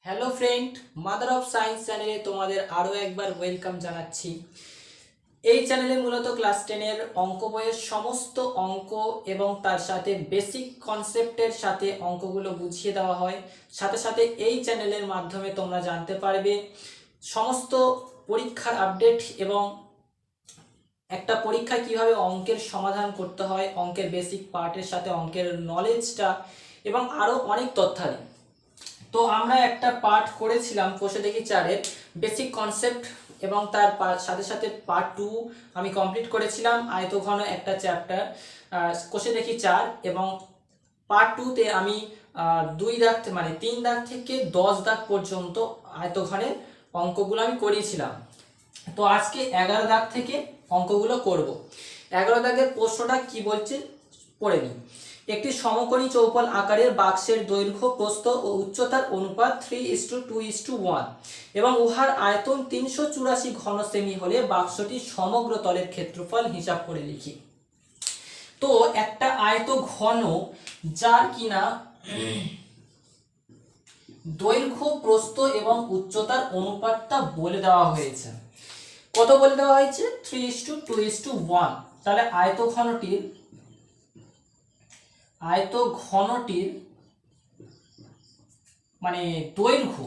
Hello friend, mother of science চ্যানেলে তোমাদের আরও একবার ওয়েলকাম জানাচ্ছি। এই চ্যানেলে মূলত ক্লাস 10-এর অঙ্ক বইয়ের সমস্ত অঙ্ক এবং তার সাথে বেসিক কনসেপ্টের সাথে অঙ্কগুলো বুঝিয়ে দেওয়া হয়। সাথে সাথে এই চ্যানেলের মাধ্যমে তোমরা জানতে পারবে সমস্ত পরীক্ষার আপডেট এবং একটা পরীক্ষায় কিভাবে অঙ্কের সমাধান করতে হয়, অঙ্কের বেসিক পার্টের সাথে অঙ্কের নলেজটা এবং আরও অনেক তথ্যাদি। তো আমরা একটা পার্ট করেছিলাম কোষে দেখি 4-এর বেসিক কনসেপ্ট এবং তার সাথে সাথে পার্ট 2 আমি কমপ্লিট করেছিলাম আয়তঘন একটা চ্যাপ্টার কোষে দেখি 4 এবং পার্ট 2-তে আমি 2 দাগ মানে 3 দাগ থেকে 10 দাগ পর্যন্ত আয়তঘনের অঙ্কগুলো আমি করিয়েছিলাম। তো আজকে 11 দাগ থেকে অঙ্কগুলো করব। 11 দাগের প্রশ্নটা কি বলছে পড়ে নিই। একটি সমকোণী চৌপল আকারের বাক্সের দৈর্ঘ্য, প্রস্থ ও উচ্চতার অনুপাত 3:2:1 এবং উহার আয়তন 384 ঘন সেমি হলে বাক্সটির সমগ্র তলের ক্ষেত্রফল হিসাব করে লিখি। তো একটা আয়ত ঘন যার কিনা দৈর্ঘ্য, প্রস্থ এবং উচ্চতার অনুপাতটা বলে দেওয়া হয়েছে। কত বলে দেওয়া হয়েছে? 3:2:1। তাহলে আয়তঘনটির মানে দৈর্ঘ্য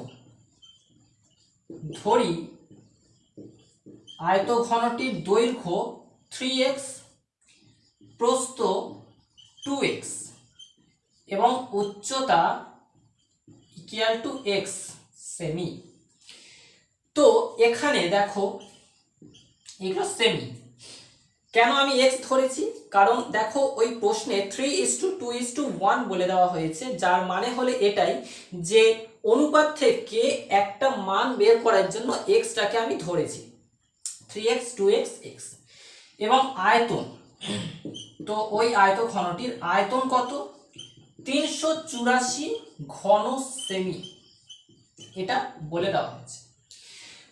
ধরি, আয়তঘনটির দৈর্ঘ্য 3x, প্রস্থ 2x এবং উচ্চতা = x সেমি। তো এখানে দেখো এগুলো সেমি। কেন আমি x ধরেছি? কারণ দেখো ওই প্রশ্নে 3:2:1 বলে দেওয়া হয়েছে, যার মানে হলে এটাই যে অনুপাত থেকে একটা মান বের করার জন্য xটাকে আমি ধরেছি 3x 2x x এবং আয়তন। তো ওই আয়তঘনটির আয়তন কত? 384 ঘন সেমি, এটা বলে দেওয়া হয়েছে।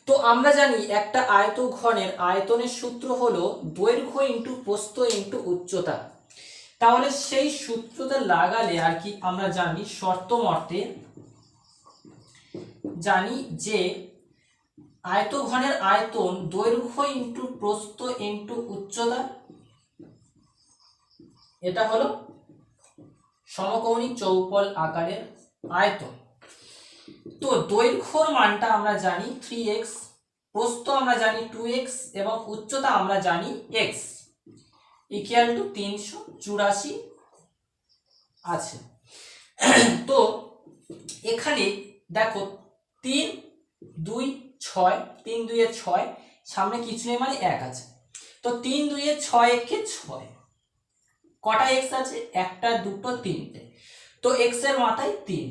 তো আমরা জানি একটা আয়তঘনের আয়তনের সূত্র হলো দৈর্ঘ্য ইন্টু প্রস্থ ইন্টু উচ্চতা। তাহলে সেই সূত্রটা লাগালে আর কি আমরা জানি শর্ত মতে জানি যে আয়তঘনের আয়তন দৈর্ঘ্য ইন্টু প্রস্থ ইন্টু উচ্চতা, এটা হলো সমকোণী চৌপল আকারের আয়তন। তো দৈর্ঘ্যর মানটা আমরা জানি 3x, প্রস্থ আমরা জানি 2x এবং উচ্চতা আমরা জানি x = 384 আছে। তো এখানে দেখো 3 2 6, 3 2 6, সামনে কিছু নেই মানে 1 আছে। তো 3 2 6 একে 6, কটা x আছে? একটা, দুটো, তিনটে। তো x এর মাথায় 3,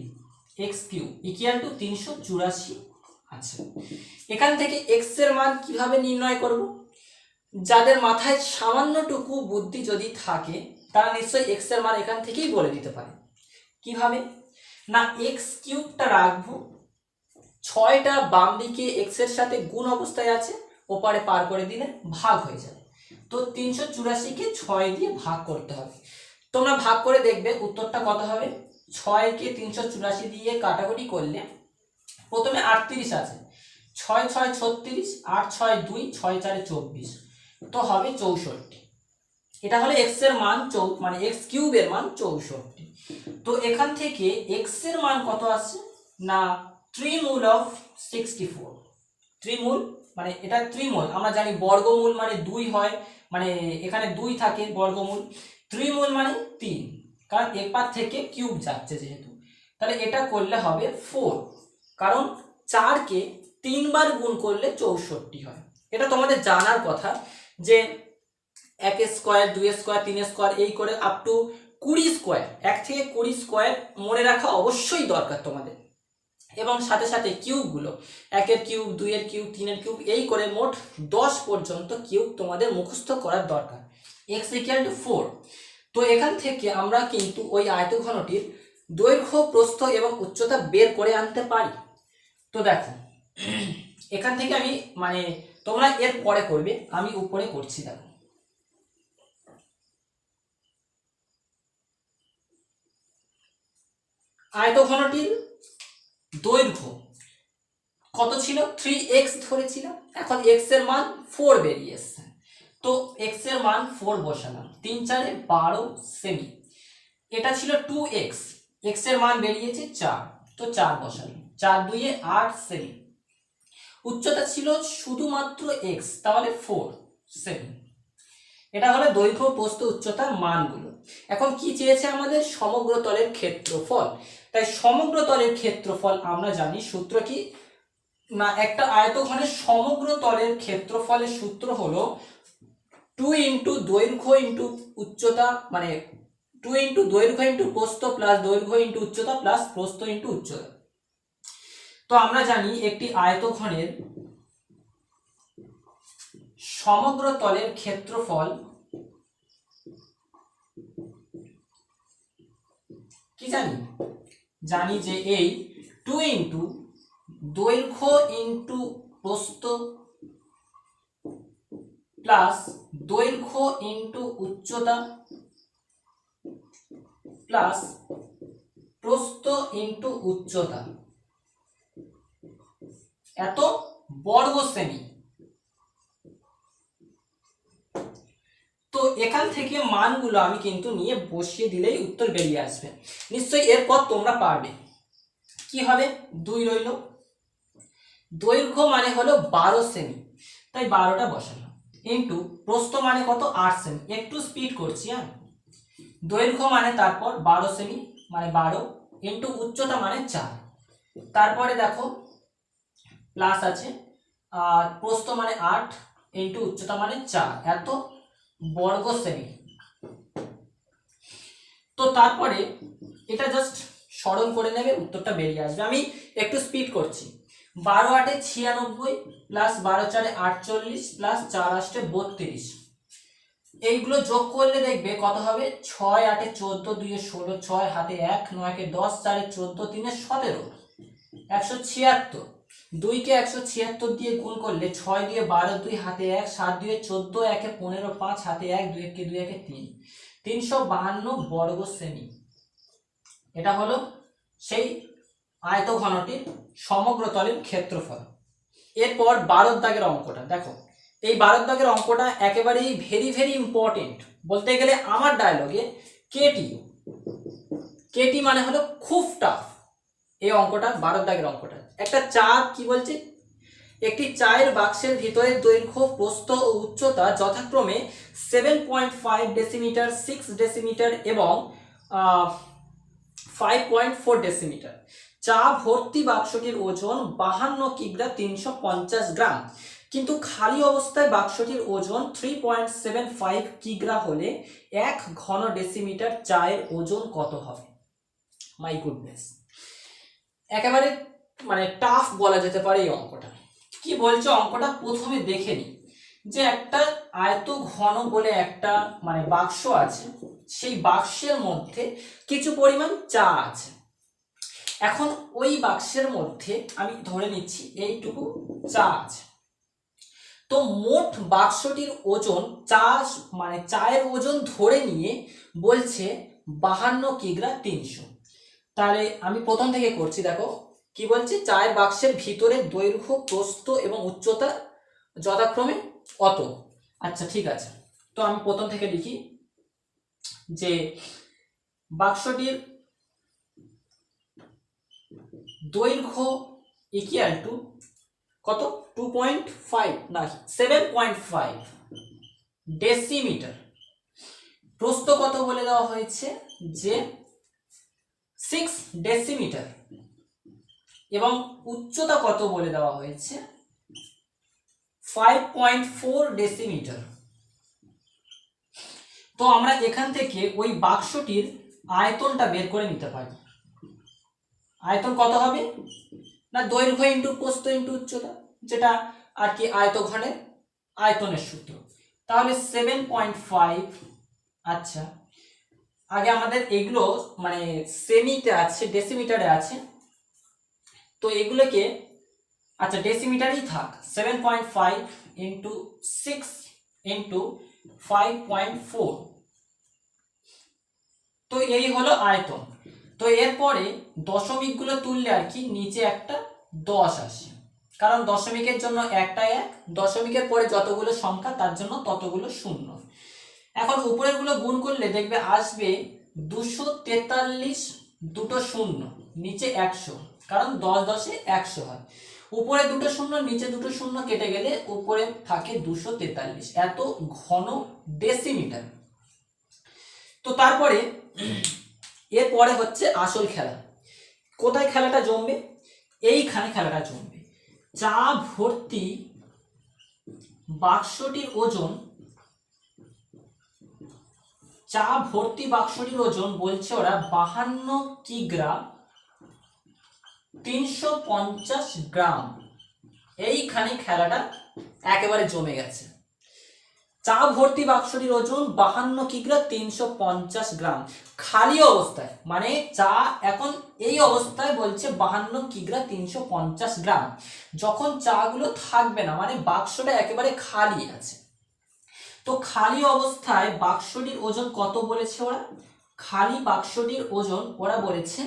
x³ = 384 আছে। এখান থেকে x এর মান কিভাবে নির্ণয় করব? যাদের মাথায় সামান্যটুকু বুদ্ধি যদি থাকে তারা নিশ্চয়ই x এর মান এখান থেকেই বলে দিতে পারে। কিভাবে না, x³ রাখবো, 6টা বাম দিকে x এর সাথে গুণ অবস্থায় আছে, ওপারে পার করে দিলে ভাগ হয়ে যাবে। তো 384কে 6 দিয়ে ভাগ করতে হবে। তোমরা ভাগ করে দেখবে উত্তরটা কত হবে। 6কে 384 দিয়ে কাটাকুটি করলে প্রথমে 38 আছে, 6 6 36, 8 6 2, 6 4 24, তো হবে 64। এটা হলো x এর মান, মানে x³ এর মান 64। তো এখান থেকে x এর মান কত আছে না 3 মূল 64। মানে এটা ত্রিমূল, আমরা জানি বর্গমূল মানে 2 হয়, মানে এখানে 2 থাকে বর্গমূল। ত্রিমূল মানে 3, কারণ এপার থেকে কিউব যাচ্ছে যেহেতু। তাহলে এটা করলে হবে 4, কারণ 4কে 3 বার গুণ করলে 64 হয়। এটা তোমাদের জানার কথা যে 1 স্কয়ার, 2 স্কয়ার, 3 স্কয়ার এই করে আপ টু 20 স্কয়ার, 1 থেকে 20 স্কয়ার মনে রাখা অবশ্যই দরকার তোমাদের। এবং সাথে সাথে কিউবগুলো 1 এর কিউব, 2 এর কিউব, 3 এর কিউব এই করে মোট 10 পর্যন্ত কিউব তোমাদের মুখস্থ করার দরকার। x = 4। তো এখান থেকে আমরা কিন্তু ওই আয়তঘনটির দৈর্ঘ্য, প্রস্থ এবং উচ্চতা বের করে আনতে পারি। তো দেখো এখান থেকে আমি মানে তোমরা এর পরে করবে, আমি উপরে করছি। দেখো আয়তঘনটির দৈর্ঘ্য কত ছিল 3x ধরেছিলাম, এখন x এর মান 4 বেরিয়ে এসছে, তো x এর মান 4 বসালাম, 3 4 12 সেমি। এটা ছিল 2x, x এর মান বেরিয়েছে 4, তো 4 বসালাম, 4 2 8 সেমি। উচ্চতা ছিল শুধুমাত্র x, তাহলে 4 সেমি। এটা হলো দৈর্ঘ্য, প্রস্থ, উচ্চতার মানগুলো। এখন কি চেয়েছে আমাদের? সমগ্র তলের ক্ষেত্রফল। তাই সমগ্র তলের ক্ষেত্রফল আমরা জানি সূত্র কি না, একটা আয়তঘনের সমগ্র তলের ক্ষেত্রফলের সূত্র হলো 2 ইন্টু দৈর্ঘ্য ইন্টু উচ্চতা, মানে 2 ইন্টু দৈর্ঘ্য ইন্টু প্রস্থ প্লাস দৈর্ঘ্য ইন্টু উচ্চতা প্লাস প্রস্থ ইন্টু উচ্চতা। তো আমরা জানি একটি আয়তঘনের সমগ্র তলের ক্ষেত্রফল কি জানি? জানি যে এই 2 ইন্টু দৈর্ঘ্য ইন্টু প্রস্থ প্লাস দৈর্ঘ্য ইন্টু উচ্চতা প্লাস প্রস্থ ইন্টু উচ্চতা এত বর্গ সেমি। তো এখান থেকে মানগুলো আমি কিন্তু নিয়ে বসিয়ে দিলেই উত্তর বেরিয়ে আসবে নিশ্চয়ই। এরপর তোমরা পারবে। কি হবে? 2 রইল, দৈর্ঘ্য মানে হলো 12 সেমি, তাই 12টা বসালাম, ইন্টু প্রস্থ মানে কত? 8 সেমি। একটু স্পিড করছি, হ্যাঁ। দৈর্ঘ্য মানে তারপর 12 সেমি মানে 12, ইন্টু উচ্চতা মানে 4, তারপরে দেখো প্লাস আছে, আর প্রস্থ মানে 8 ইন্টু উচ্চতা মানে 4, এত বর্গ সেমি। তো তারপরে এটা জাস্ট সরল করে নেবে, উত্তরটা বেরিয়ে আসবে। আমি একটু স্পিড করছি। 12 8 96 প্লাস 12 4 48 প্লাস 4 8 32, এইগুলো যোগ করলে দেখবে কত হবে? 6 8 14 2 16, 6 হাতে 1 9 কে 10 4 14 3 17, 176। 2 কে 176 দিয়ে গুণ করলে 6 দিয়ে 12 2 হাতে 1 7 2 14 1 15 5 হাতে 1 2 1 2 1 3, 352 বর্গ সেমি। এটা হলো সেই আয়তঘনটির সমগ্র তলের ক্ষেত্রফল। এরপর 12 দাগের অঙ্কটা দেখো। এই 12 দাগের অঙ্কটা একেবারেই ভেরি ভেরি ইম্পর্টেন্ট, বলতে গেলে আমার ডায়লগে কেটি, কেটি মানে হলো খুব টাফ। এই অঙ্কটা 12 দাগের অঙ্কটা, একটা চা কি বলছে? একটি চায়ের বাক্সের ভিতরে দৈর্ঘ্য প্রস্থ ও উচ্চতা যথাক্রমে 7.5 ডেসিমিটার, 6 ডেসিমিটার এবং 5.4 ডেসিমিটার। চা ভর্তি বাক্সটির ওজন 52 কিগ্রা 350 গ্রাম, কিন্তু খালি অবস্থায় বাক্সটির ওজন 3.75 কিগ্রা হলে 1 ঘন ডেসিমিটার চায়ের ওজন কত হবে? মাই গুডনেস, একেবারে মানে টাফ বলা যেতে পারে এই অঙ্কটা। কি বলছে অঙ্কটা? প্রথমে দেখে নি যে একটা আয়ত ঘন বলে একটা মানে বাক্স আছে, সেই বাক্সের মধ্যে কিছু পরিমাণ চা আছে। এখন ওই বাক্সের মধ্যে আমি ধরে নিচ্ছি এইটুকু চা আছে, তো মোট বাক্সটির ওজন চা মানে চায়ের ওজন ধরে নিয়ে বলছে 52 কিগ্রা 300। তাহলে আমি প্রথম থেকে করছি, দেখো কি বলছে? চায়ের বাক্সের ভিতরে দৈর্ঘ্য প্রস্থ এবং উচ্চতা যথাক্রমে অত। আচ্ছা ঠিক আছে, তো আমি প্রথম থেকে লিখি যে বাক্সটির দৈর্ঘ্য ইকুয়াল টু কত? 2.5 না 7.5 ডেসিমিটার। প্রস্থ কত বলে দেওয়া হয়েছে? যে 6 ডেসিমিটার। এবং উচ্চতা কত বলে দেওয়া হয়েছে? 5.4 ডেসিমিটার। তো আমরা এখান থেকে ওই বাক্সটির আয়তনটা বের করে নিতে পারি। আয়তন কত হবে? না দৈর্ঘ্য ইন্টু প্রস্থ ইন্টু উচ্চতা, যেটা আর কি আয়তঘনের আয়তনের সূত্র। তাহলে 7.5। আচ্ছা আগে আমাদের এগুলো মানে সেমিতে আছে, ডেসিমিটারে আছে, তো এগুলোকে আচ্ছা ডেসিমিটারেই থাক। 7.5 ইন্টু 6 ইন্টু 5.4, তো এই হলো আয়তন। তো এরপরে দশমিকগুলো তুললে আর কি নিচে একটা 10 আসে, কারণ দশমিকের জন্য একটা 1, দশমিকের পরে যতগুলো সংখ্যা তার জন্য ততগুলো শূন্য। এখন উপরের গুলো গুণ করলে দেখবে আসবে 243, দুটো শূন্য, নিচে 100, কারণ 10 10 এ 100 হয়। উপরে দুটো শূন্য নিচে দুটো শূন্য কেটে গেলে উপরে থাকে 243, এত ঘন ডেসিমিটার। তো তারপরে এরপরে হচ্ছে আসল খেলা। কোথায় খেলাটা জমবে? এইখানে খেলাটা জমবে। চা ভর্তি বাক্সটির ওজন, চা ভর্তি বাক্সটির ওজন বলছে ওরা 52 কিগ্রা 350 গ্রাম। এইখানে খেলাটা একেবারে জমে গেছে। চা ভর্তি বাক্সটির ওজন 52 কিগ্রা 350 গ্রাম খালি অবস্থায়, মানে চা এখন এই অবস্থায় বলছে 52 কিগ্রা 350 গ্রাম। যখন চাগুলো থাকবে না, মানে বাক্সটা একেবারে খালি আছে, তো খালি অবস্থায় বাক্সটির ওজন কত বলেছে ওরা? খালি বাক্সটির ওজন ওরা বলেছে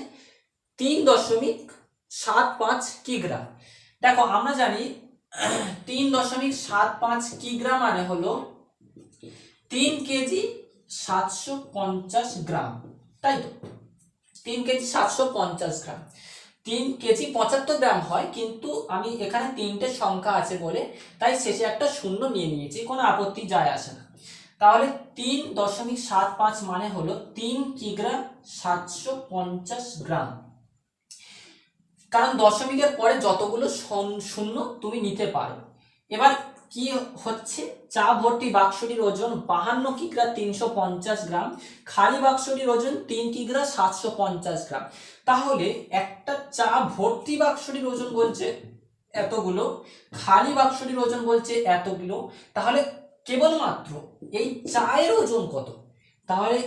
3.75 কিগ্রা। দেখো আমরা জানি 3.75 কিগ্রা মানে হলো 3 কেজি 750 গ্রাম, তাই তো? 3 কেজি 750 গ্রাম। 3 কেজি 75 গ্রাম হয়, কিন্তু আমি এখানে তিনটে সংখ্যা আছে বলে তাই শেষে একটা শূন্য নিয়ে নিয়েছি, কোনো আপত্তি যায় আসে না। তাহলে 3.75 মানে হলো 3 কিগ্রা 750 গ্রাম, কারণ দশমিকের পরে যতগুলো শূন্য তুমি নিতে পারো। এবার কি হচ্ছে, চা ভর্তি বাক্সটির ওজন 52 কিগ্রা 350 গ্রাম, খালি বাক্সটির ওজন 3 কিগ্রা 750 গ্রাম। তাহলে একটা চা ভর্তি বাক্সটির ওজন বলছে এতগুলো, খালি বাক্সটির ওজন বলছে এতগুলো, তাহলে কেবলমাত্র এই চায়ের ওজন কত? তাহলে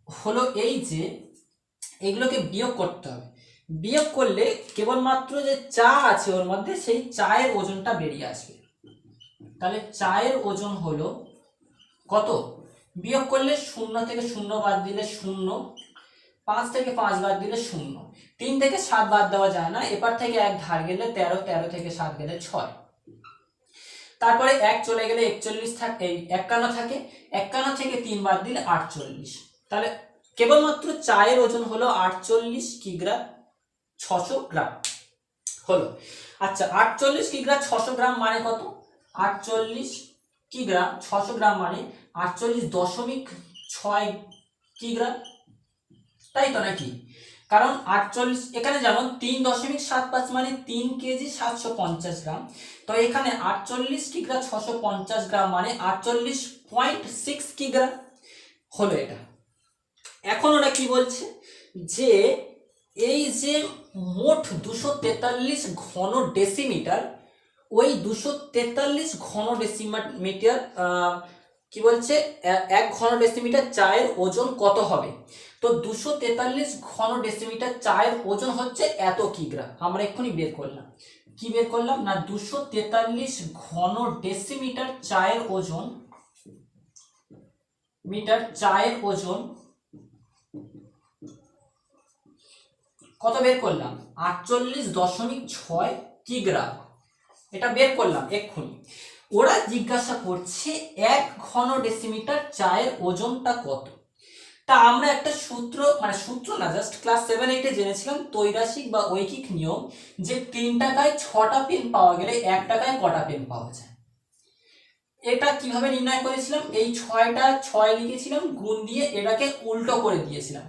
হলো এই যে এগুলোকে বিয়োগ করতে হবে। বিয়োগ করলে কেবলমাত্র যে চা আছে ওর মধ্যে সেই চায়ের ওজনটা বেরিয়ে আসবে। তাহলে চায়ের ওজন হলো কত? বিয়োগ করলে 0 থেকে 0 বাদ দিলে 0, 5 থেকে 5 বাদ দিলে 0, 3 থেকে 7 বাদ দেওয়া যায় না, এপার থেকে 1 ধার গেলে 13, 13 থেকে 7 গেলে 6, তারপরে 1 চলে গেলে 41 থাকে, 51 থাকে, 51 থেকে 3 বাদ দিলে 48। তাহলে কেবলমাত্র চায়ের ওজন হলো 48 কিগ্রা 600 গ্রাম হলো। আচ্ছা, 48 কিগ্রা 600 গ্রাম মানে কত? 48 কিগ্রা 600 গ্রাম মানে 48.6 কিগ্রা, তাই তো নাকি? কারণ 48 এখানে যেমন 3.75 মানে 3 কেজি 750 গ্রাম, তো এখানে 48 কিগ্রা 650 গ্রাম মানে 48.6 কিগ্রা হলো এটা। এখন ওরা কি বলছে যে এই যে মোট 243 ঘন ডেসিমিটার, ওই 243 ঘন ডেসিমিটার কি বলছে, 1 ঘন ডেসিমিটার চায়ের ওজন কত হবে? তো 243 ঘন ডেসিমিটার চায়ের ওজন হচ্ছে এত কিগ্রা। আমরা এক্ষুনি বের করলাম, কি বের করলাম না 243 ঘন ডেসিমিটার চায়ের ওজন, চায়ের ওজন কত বের করলাম? 48.6 কিগ্রা, এটা বের করলাম এক্ষুনি। ওরা জিজ্ঞাসা করছে 1 ঘন ডেসিমিটার চায়ের ওজনটা কত। তা আমরা একটা সূত্র, মানে সূত্র না, জাস্ট ক্লাস 7 8 এ জেনেছিলাম ত্রৈরাশিক বা ঐকিক নিয়ম, যে 3 টাকায় 6টা পেন পাওয়া গেলে 1 টাকায় কটা পেন পাওয়া যায়। এটা কিভাবে নির্ণয় করেছিলাম? এই 6টা 6 লিখেছিলাম, গুণ দিয়ে এটাকে উল্টো করে দিয়েছিলাম,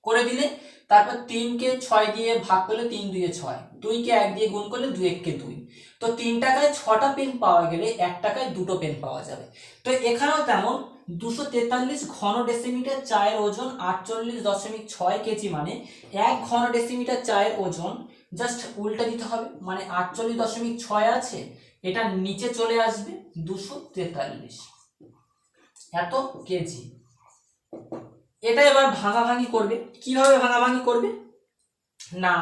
করে দিলে তারপর 3 কে 6 দিয়ে ভাগ করলে 3 2 এ 6, 2 কে 1 দিয়ে গুণ করলে 2 1 কে 2। তো 3 টাকায় 6টা পেন পাওয়া গেলে 1 টাকায় 2টো পেন পাওয়া যাবে। তো এখানেও তেমন 243 ঘন ডেসিমিটার চায়ের ওজন 48.6 কেজি মানে 1 ঘন ডেসিমিটার চায়ের ওজন জাস্ট উল্টা দিতে হবে, মানে 48.6 আছে, এটা নিচে চলে আসবে 243 এত কেজি। এটা এবার ভাঙাভাঙি করবে। কিভাবে ভাঙাভাঙি করবে না,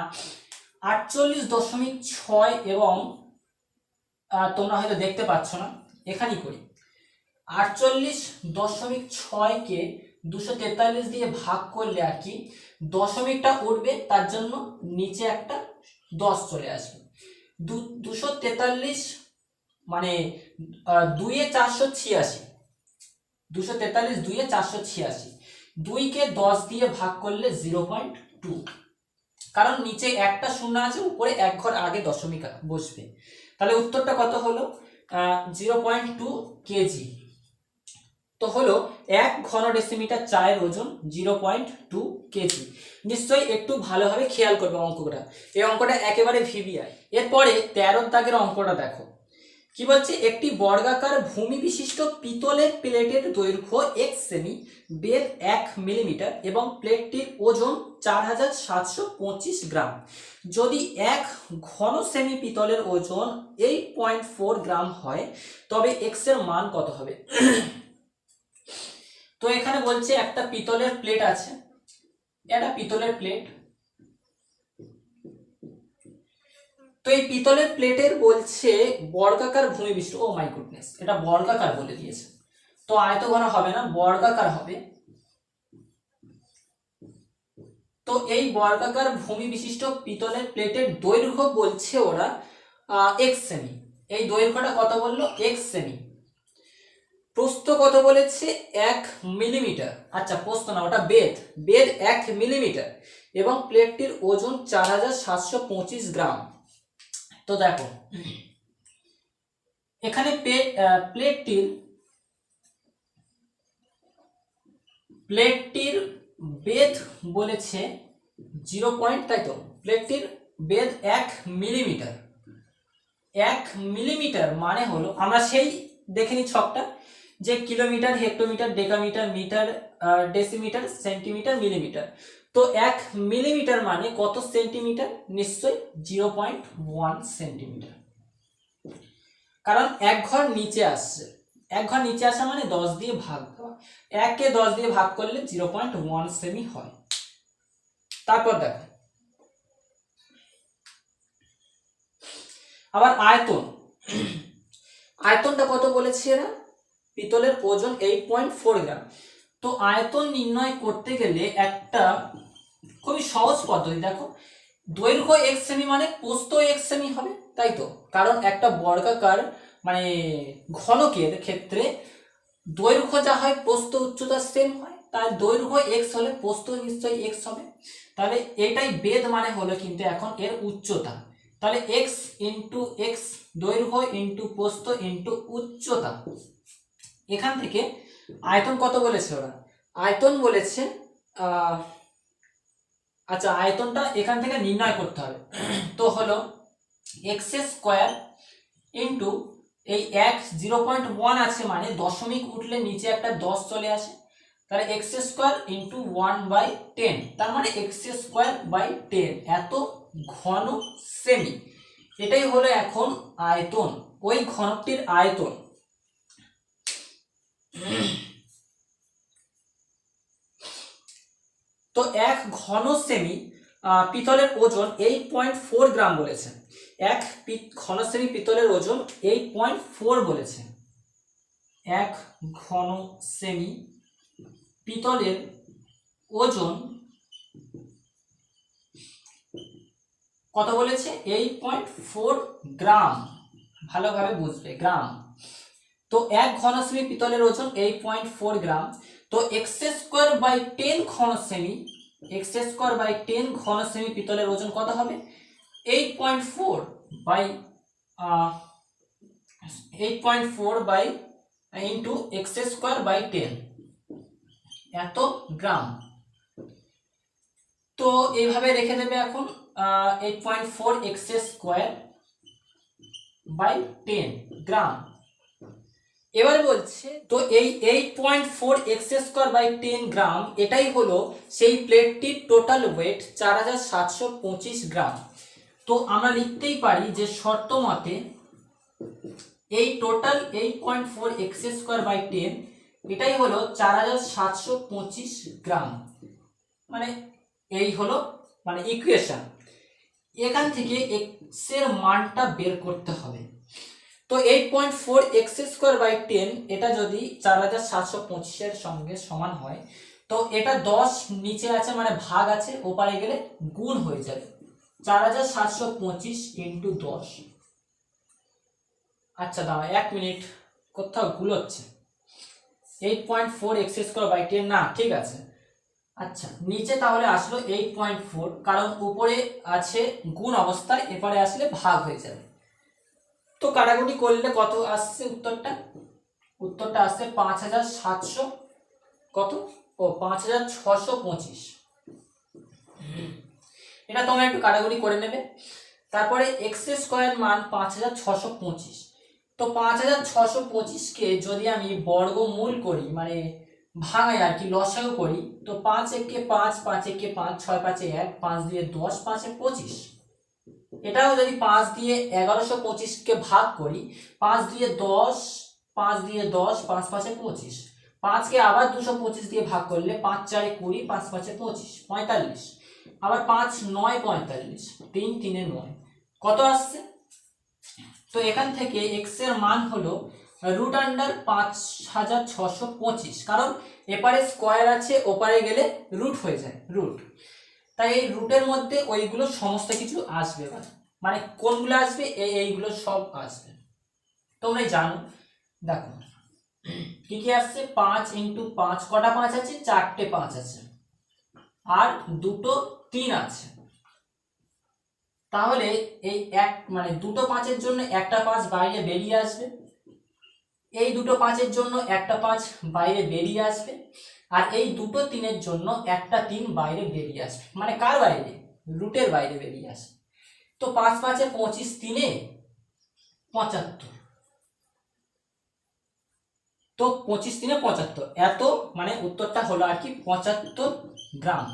48.6 এবং তোমরা হয়তো দেখতে পাচ্ছ না, এখানেই করি। 48.6 কে 243 দিয়ে ভাগ করলে আর কি দশমিকটা উঠবে, তার জন্য নিচে একটা 10 চলে আসবে। 243 মানে 2 এ 486, 243 2 এ 486, 2কে 10 দিয়ে ভাগ করলে 0.2, কারণ নিচে একটা শূন্য আছে, উপরে এক ঘর আগে দশমিক বসবে। তাহলে উত্তরটা কত হলো? 0.2 কেজি। তো হলো 1 ঘন ডেসিমিটার চায়ের ওজন 0.2 কেজি। নিশ্চয়ই একটু ভালোভাবে খেয়াল করবে অঙ্কটা, এই অঙ্কটা একেবারে ভিভিআই। এরপরে 13 দাগের অঙ্কটা দেখো কি বলছে, একটি বর্গাকার ভূমি বিশিষ্ট পিতলের প্লেটের দৈর্ঘ্য 1 সেমি, বেধ 1 মিলিমিটার এবং প্লেটটির ওজন 4725 গ্রাম। যদি 1 ঘন সেমি পিতলের ওজন 8.4 গ্রাম হয় তবে এক্স এর মান কত হবে? তো এখানে বলছে একটা পিতলের প্লেট আছে, এটা পিতলের প্লেট। তো এই পিতলের প্লেটের বলছে বর্গাকার ভূমি বিশিষ্ট, ও মাই গুডনেস, এটা বর্গাকার বলে দিয়েছে, তো আয়তঘন হবে না, বর্গাকার হবে। তো এই বর্গাকার ভূমি বিশিষ্ট পিতলের প্লেটের দৈর্ঘ্য বলছে ওরা x সেমি। এই দৈর্ঘ্যটা কত বললো? x semi. প্রস্থ কত বলেছে? 1 মিলিমিটার। আচ্ছা প্রস্থ না, ওটা বেধ, বেধ 1 মিলিমিটার এবং প্লেটটির ওজন 4725 গ্রাম। তো দেখো এখানে প্লেটটির বেধ বলেছে 0 পয়েন্ট, তাই তো প্লেটটির বেধ 1 মিলিমিটার। 1 মিলিমিটার মানে হলো, আমরা সেই দেখে নি ছকটা, যে kilometre, hectometre, decametre, metre, decimetre, centimetre, millimetre. তো 1 মিলিমিটার মানে কত সেন্টিমিটার? নিশ্চয়ই 0.1 সেন্টিমিটার, কারণ এক ঘর নিচে আসছে, এক ঘর নিচে আসা মানে 10 দিয়ে ভাগ দেওয়া, 1 কে 10 দিয়ে ভাগ করলে 0.1 সেমি হয়। তারপর দেখো আবার আয়তন, আয়তনটা কত বলেছে এরা? পিতলের ওজন 8.4 গ্রাম। তো আয়তন নির্ণয় করতে গেলে একটা খুবই সহজ পদ্ধতি, দেখো দৈর্ঘ্য x সেমি মানে প্রস্থ x সেমি হবে, তাই তো, কারণ একটা বর্গাকার মানে ঘনকের ক্ষেত্রে দৈর্ঘ্য যা হয় প্রস্থ উচ্চতা সেম হয়, তাই দৈর্ঘ্য x হলে প্রস্থ নিশ্চয়ই x হবে। তাহলে এটাই বেধ মানে হলো কিন্তু এখন এর উচ্চতা, তাহলে x ইন্টু x, দৈর্ঘ্য ইন্টু প্রস্থ ইন্টু উচ্চতা। এখান থেকে আয়তন কত বলেছে ওরা? আয়তন বলেছে আচ্ছা আয়তনটা এখান থেকে নির্ণয় করতে হবে। তো হলো এক্স স্কোয়ার ইন্টু এই 0.1 আছে মানে দশমিক উঠলে নিচে একটা 10 চলে আসে, তাহলে এক্স স্কোয়ার ইন্টু 1/10, তার মানে এক্স স্কোয়ার বাই 10 এত ঘন সেমি। এটাই হলো এখন আয়তন, ওই ঘনকটির আয়তন। তো 1 ঘন সেমি পিতলের ওজন 8.4 গ্রাম বলেছে, 1 ঘন সেমি পিতলের ওজন 8.4 বলেছে। 1 ঘন সেমি পিতলের ওজন কত বলেছে? 8.4 গ্রাম, ভালোভাবে বুঝবে গ্রাম। তো 1 ঘন সেমি পিতলের ওজন 8.4 গ্রাম। তো এক্স স্কোয়ার বাই 10 ঘন সেমি, এক্স স্কোয়ার বাই 10 ঘন সেমি পিতলের ওজন কত হবে? 8.4 by 8.4 by into x square by 10, এত গ্রাম। তো এইভাবে রেখে দেবে এখন 8.4 এক্স স্কোয়ার বাই 10 গ্রাম। এবার বলছে তো এই 8.4 এক্স স্কোয়ার বাই 10 গ্রাম, এটাই হলো সেই প্লেটটির টোটাল ওয়েট 4725 গ্রাম। তো আমরা লিখতেই পারি যে শর্ত মতে এই টোটাল 8.4 এক্স স্কোয়ার বাই 10 এটাই হলো 4725 গ্রাম, মানে এই হলো মানে ইকুয়েশন। এখান থেকে এক্স এর মানটা বের করতে হবে। তো 8.4 এক্স স্কোয়ার বাই 10 এটা যদি 4725 এর সঙ্গে সমান হয় তো এটা 10 নিচে আছে মানে ভাগ আছে, ওপারে গেলে গুণ হয়ে যাবে, 4725 ইন্টু 10। আচ্ছা দাঁড়া 1 মিনিট, কোথাও ভুল হচ্ছে, 8.4 এক্স স্কোয়ার বাই 10 না, ঠিক আছে। আচ্ছা নিচে তাহলে আসলো 8.4, কারণ উপরে আছে গুণ অবস্থায়, এপারে আসলে ভাগ হয়ে যাবে। তো কাটাকুটি করলে কত আসছে উত্তরটা? উত্তরটা আসছে 5700 কত, ও 5625। এটা তোমরা একটু কাটাকুটি করে নেবে। তারপরে এক্স স্কোয়ার মান 5625। তো 5625কে যদি আমি বর্গমূল করি, মানে ভাঙাই আর কি, লসাগু করি, তো 5 একে 5, 5 একে 5, 6 5 1, 5 দিয়ে 10, 5 এ 25। এটাও যদি 5 দিয়ে 1125কে ভাগ করি, 5 দিয়ে 10, 5 দিয়ে 10, 5 5 এ 25, 5 কে আবার 225 দিয়ে ভাগ করলে 5 4 এ 20, 5 5 এ 25, 45, আবার 5 9 45, 3 3 এ 9, কত আসছে? তো এখান থেকে x এর মান হলো রুট আন্ডার 5625, কারণ এপারে স্কোয়ার আছে, ওপারে গেলে রুট হয়ে যায়, রুট। তাই এই রুটের মধ্যে ওইগুলো সমস্ত কিছু আসবে, মানে কোনগুলো আসবে, এইগুলো সব আসবে, তোমরাই জানো। দেখো কি কি আসছে, 5 ইন্টু 5, কটা 5 আছে? 4টে 5 আছে, আর দুটো 3 আছে। তাহলে এই এক মানে দুটো 5-এর জন্য একটা 5 বাইরে বেরিয়ে আসবে, এই দুটো 5-এর জন্য একটা 5 বাইরে বেরিয়ে আসবে, আর এই দুটো 3-এর জন্য একটা 3 বাইরে বেরিয়ে আসবে, মানে কার বাইরে? রুটের বাইরে বেরিয়ে আসবে। তো 5 5 এ 25, 3 এ 75, তো 25 3 এ 75, এত মানে উত্তরটা হলো আর কি 75 গ্রাম।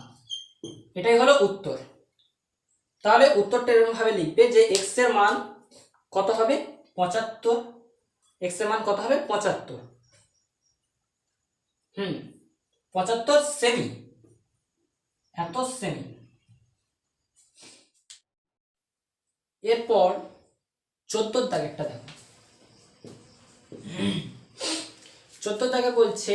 এটাই হলো উত্তর। তাহলে উত্তরটা এরকম ভাবে লিখবে যে এক্স এর মান কত হবে? 75। এক্স এর মান কত হবে? 75। 75 সেমি, এত সেমি। এরপর 14 দাগেরটা দেখো। 14 দাগে বলছে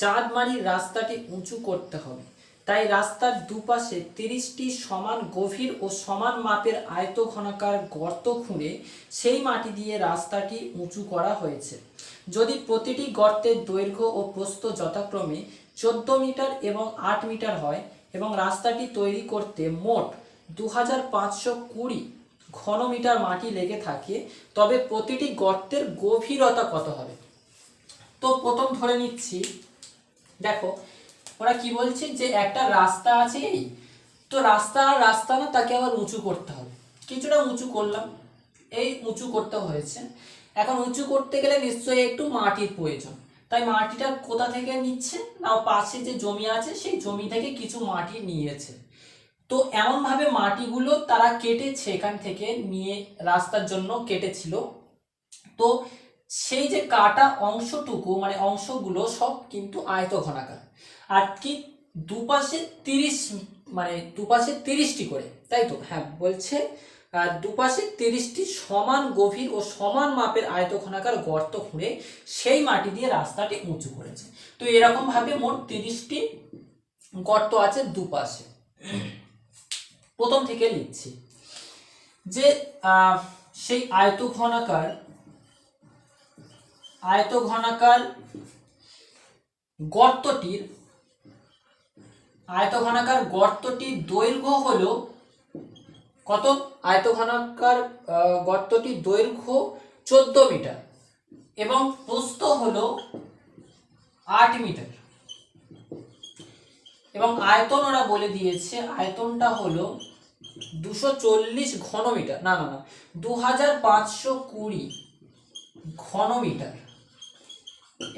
চাঁদমারির রাস্তাটি উঁচু করতে হবে, তাই রাস্তার দুপাশে 30টি সমান গভীর ও সমান মাপের আয়তঘনাকার গর্ত খুঁড়ে সেই মাটি দিয়ে রাস্তাটি উঁচু করা হয়েছে। যদি প্রতিটি গর্তের দৈর্ঘ্য ও প্রস্থ যথাক্রমে 14 মিটার এবং 8 মিটার হয় এবং রাস্তাটি তৈরি করতে মোট 2520 ঘনমিটার মাটি লেগে থাকে, তবে প্রতিটি গর্তের গভীরতা কত হবে? তো প্রথম ধরে নিচ্ছি, দেখো ওরা কি বলছে যে একটা রাস্তা আছে, এই তো রাস্তা না, তাকে আবার উঁচু করতে হবে, কিছুটা উঁচু করলাম, এই উঁচু করতে হয়েছে। এখন উঁচু করতে গেলে নিশ্চয়ই একটু মাটির প্রয়োজন, তাই মাটিটা কোথা থেকে নিচ্ছে না, পাশে যে জমি আছে সেই জমি থেকে কিছু মাটি নিয়েছে। তো এমন ভাবে মাটিগুলো তারা কেটেছে, এখান থেকে নিয়ে রাস্তার জন্য কেটেছিল। তো সেই যে কাটা অংশটুকু মানে অংশগুলো সব কিন্তু আয়তঘনাকার, আর কি দুপাশে 30 মানে দুপাশে 30টি করে, তাই তো? হ্যাঁ বলছে দুপাশে 30টি সমান গভীর ও সমান মাপের আয়তঘনাকার গর্ত খুঁড়ে সেই মাটি দিয়ে রাস্তাটি উঁচু করেছে। তো এরকম ভাবে মোট 30টি গর্ত আছে দুপাশে। প্রথম থেকে লিখছি যে সেই আয়তঘনাকার গর্তটির দৈর্ঘ্য হলো কত? আয়তঘনাকার গর্তটির দৈর্ঘ্য 14 মিটার এবং প্রস্থ হলো 8 মিটার, এবং আয়তন ওরা বলে দিয়েছে, আয়তনটা হলো 240 ঘনমিটার, না 2520 ঘনমিটার।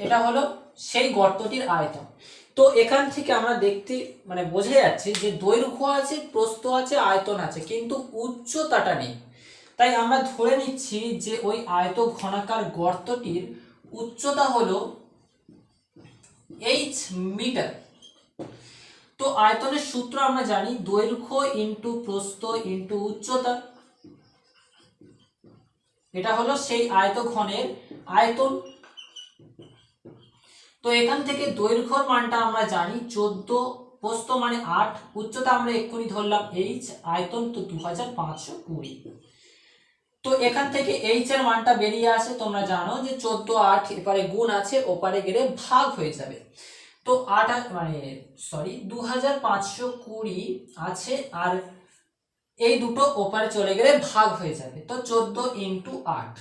এটা হলো সেই গর্তটির আয়তন। তো এখান থেকে আমরা দেখতে মানে বোঝা যাচ্ছে যে দৈর্ঘ্য আছে, প্রস্থ আছে, আয়তন আছে, কিন্তু উচ্চতাটা নেই। তাই আমরা ধরে নিচ্ছি যে ওই আয়ত ঘনাকার গর্তটির উচ্চতা হলো h মিটার। তো আয়তনের সূত্র আমরা জানি, দৈর্ঘ্য ইন্টু প্রস্থ ইন্টু উচ্চতা। এটা হলো সেই আয়তঘনের আয়তন। তো এখান থেকে দৈর্ঘ্যর মানটা আমরা জানি 14, প্রস্থ মানে 8, উচ্চতা আমরা এক্ষুনি ধরলাম h, আয়তন তো 2520। তো এখান থেকে h এর মানটা বেরিয়ে আসে, তোমরা জানো যে 14, 8 এপারে গুণ আছে, ওপারে গেলে ভাগ হয়ে যাবে। তো 2520 আছে, আর এই দুটো ওপারে চলে গেলে ভাগ হয়ে যাবে, তো 14 × 8।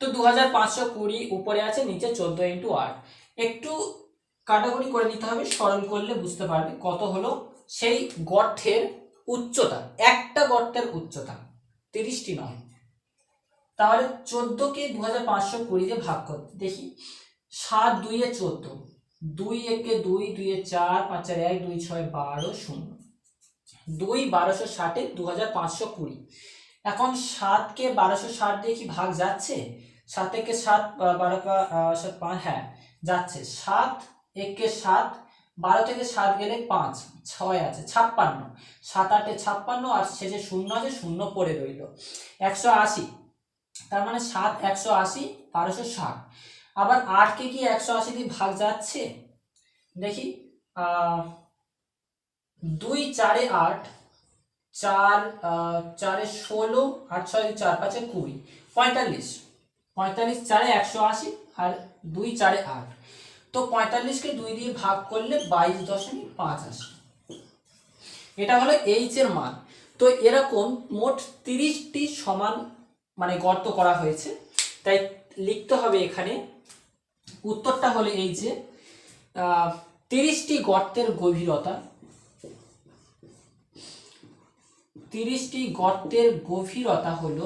তো 2520 উপরে আছে, নিচে 14 × 8। একটু কাটাকুটি করে নিতে হবে, সরল করলে বুঝতে পারবে কত হলো সেই গর্তের উচ্চতা। একটা গর্তের উচ্চতা 30টি নয়। তাহলে 14কে 2520 দিয়ে ভাগ করতে দেখি। 7 2 এ 14, 2 1 এ 2, 2 এ 4, 5 4 1, 2 6 12, 0, 2 1260 এ 2520। এখন 7কে 1260 দিয়ে কি ভাগ যাচ্ছে? 7 1 7, 12 7 5, হ্যাঁ যাচ্ছে। 7 1 7, 12 থেকে 7 গেলে 5, 6 আছে 56, 7 8 56, আর শেষে 0 আছে, 0 পড়ে রইল। 180, তার মানে 7 180, 1260। আবার 8কে কি 180 দিয়ে ভাগ যাচ্ছে? দেখি, 2 4 এ 8, 4 4 এ 16, 8 6 4 5 এ 20, 45, 45 4 এ 180, আর 2 4 এ 8। তো 45কে 2 দিয়ে ভাগ করলে 22.5 আসে। এটা হলো এইচ এর মান। তো এরকম মোট 30টি সমান মানে গর্ত করা হয়েছে, তাই লিখতে হবে এখানে উত্তরটা হলো এই যে 30টি গর্তের গভীরতা, 30টি গর্তের গভীরতা হলো,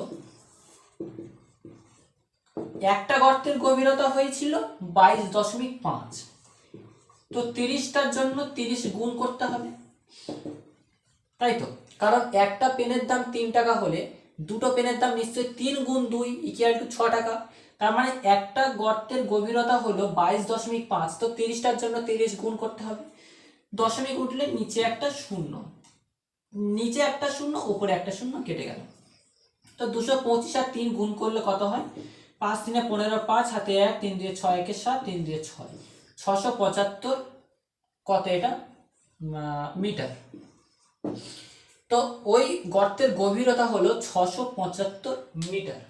একটা গর্তের গভীরতা হয়েছিল 22.5। তো 30টার জন্য 30 গুণ করতে হবে, তাই তো? কারণ একটা পেনের দাম 3 টাকা হলে দুটো পেনের দাম নিশ্চয়ই 3 গুণ 2 = 6 টাকা। তার মানে একটা গর্তের গভীরতা হলো 22.5। তো 30টার জন্য 30 গুণ করতে হবে, দশমিক উঠলে নিচে একটা শূন্য, নিচে একটা শূন্য, উপরে একটা শূন্য, কেটে গেল। তো 225 আর 3 গুণ করলে কত হয়? 5 3 এ 15, 5 হাতে 1, 3 2 6 1 7, 3 2 6, 675 কত এটা মিটার। তো ওই গর্তের গভীরতা হলো 675 মিটার।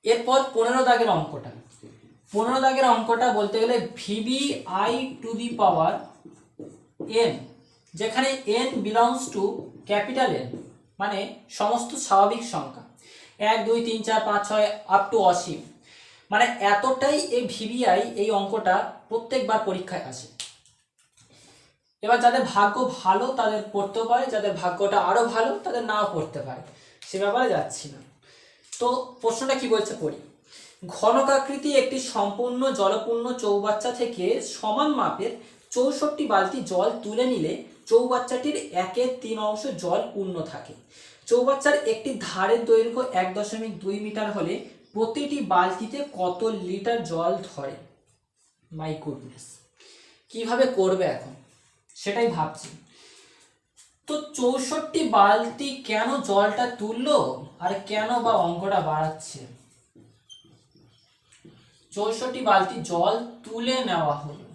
এরপর 15 দাগের অঙ্কটা। 15 দাগের অঙ্কটা বলতে গেলে VBI⁴ n, যেখানে n belongs to capital N, মানে সমস্ত স্বাভাবিক সংখ্যা 1 2 3 4 5 6 আপ টু অসীম, মানে এতটাই এই VBI, এই অঙ্কটা প্রত্যেকবার পরীক্ষায় আসে। এবার যাদের ভাগ্য ভালো তাদের পড়তেও পারে, যাদের ভাগ্যটা আরো ভালো তাদের নাও পড়তে পারে, সে ব্যাপারে যাচ্ছি না। তো প্রশ্নটা কি বলছে পড়ি। ঘনকাকৃতি একটি সম্পূর্ণ জলপূর্ণ চৌবাচ্চা থেকে সমান মাপের 64 বালতি জল তুলে নিলে চৌবাচ্চাটির 1/3 জল পূর্ণ থাকে। চৌবাচ্চার একটি ধারের দৈর্ঘ্য 1.2 মিটার হলে প্রতিটি বালতিতে কত লিটার জল ধরে? মাই গুডনেস, কিভাবে করবে এখন সেটাই ভাবছি। তো 64 বালতি কেন জলটা তুললো, আর কেন বা অঙ্কটা বাড়াচ্ছে? 64 বালতি জল তুলে নেওয়া হলো,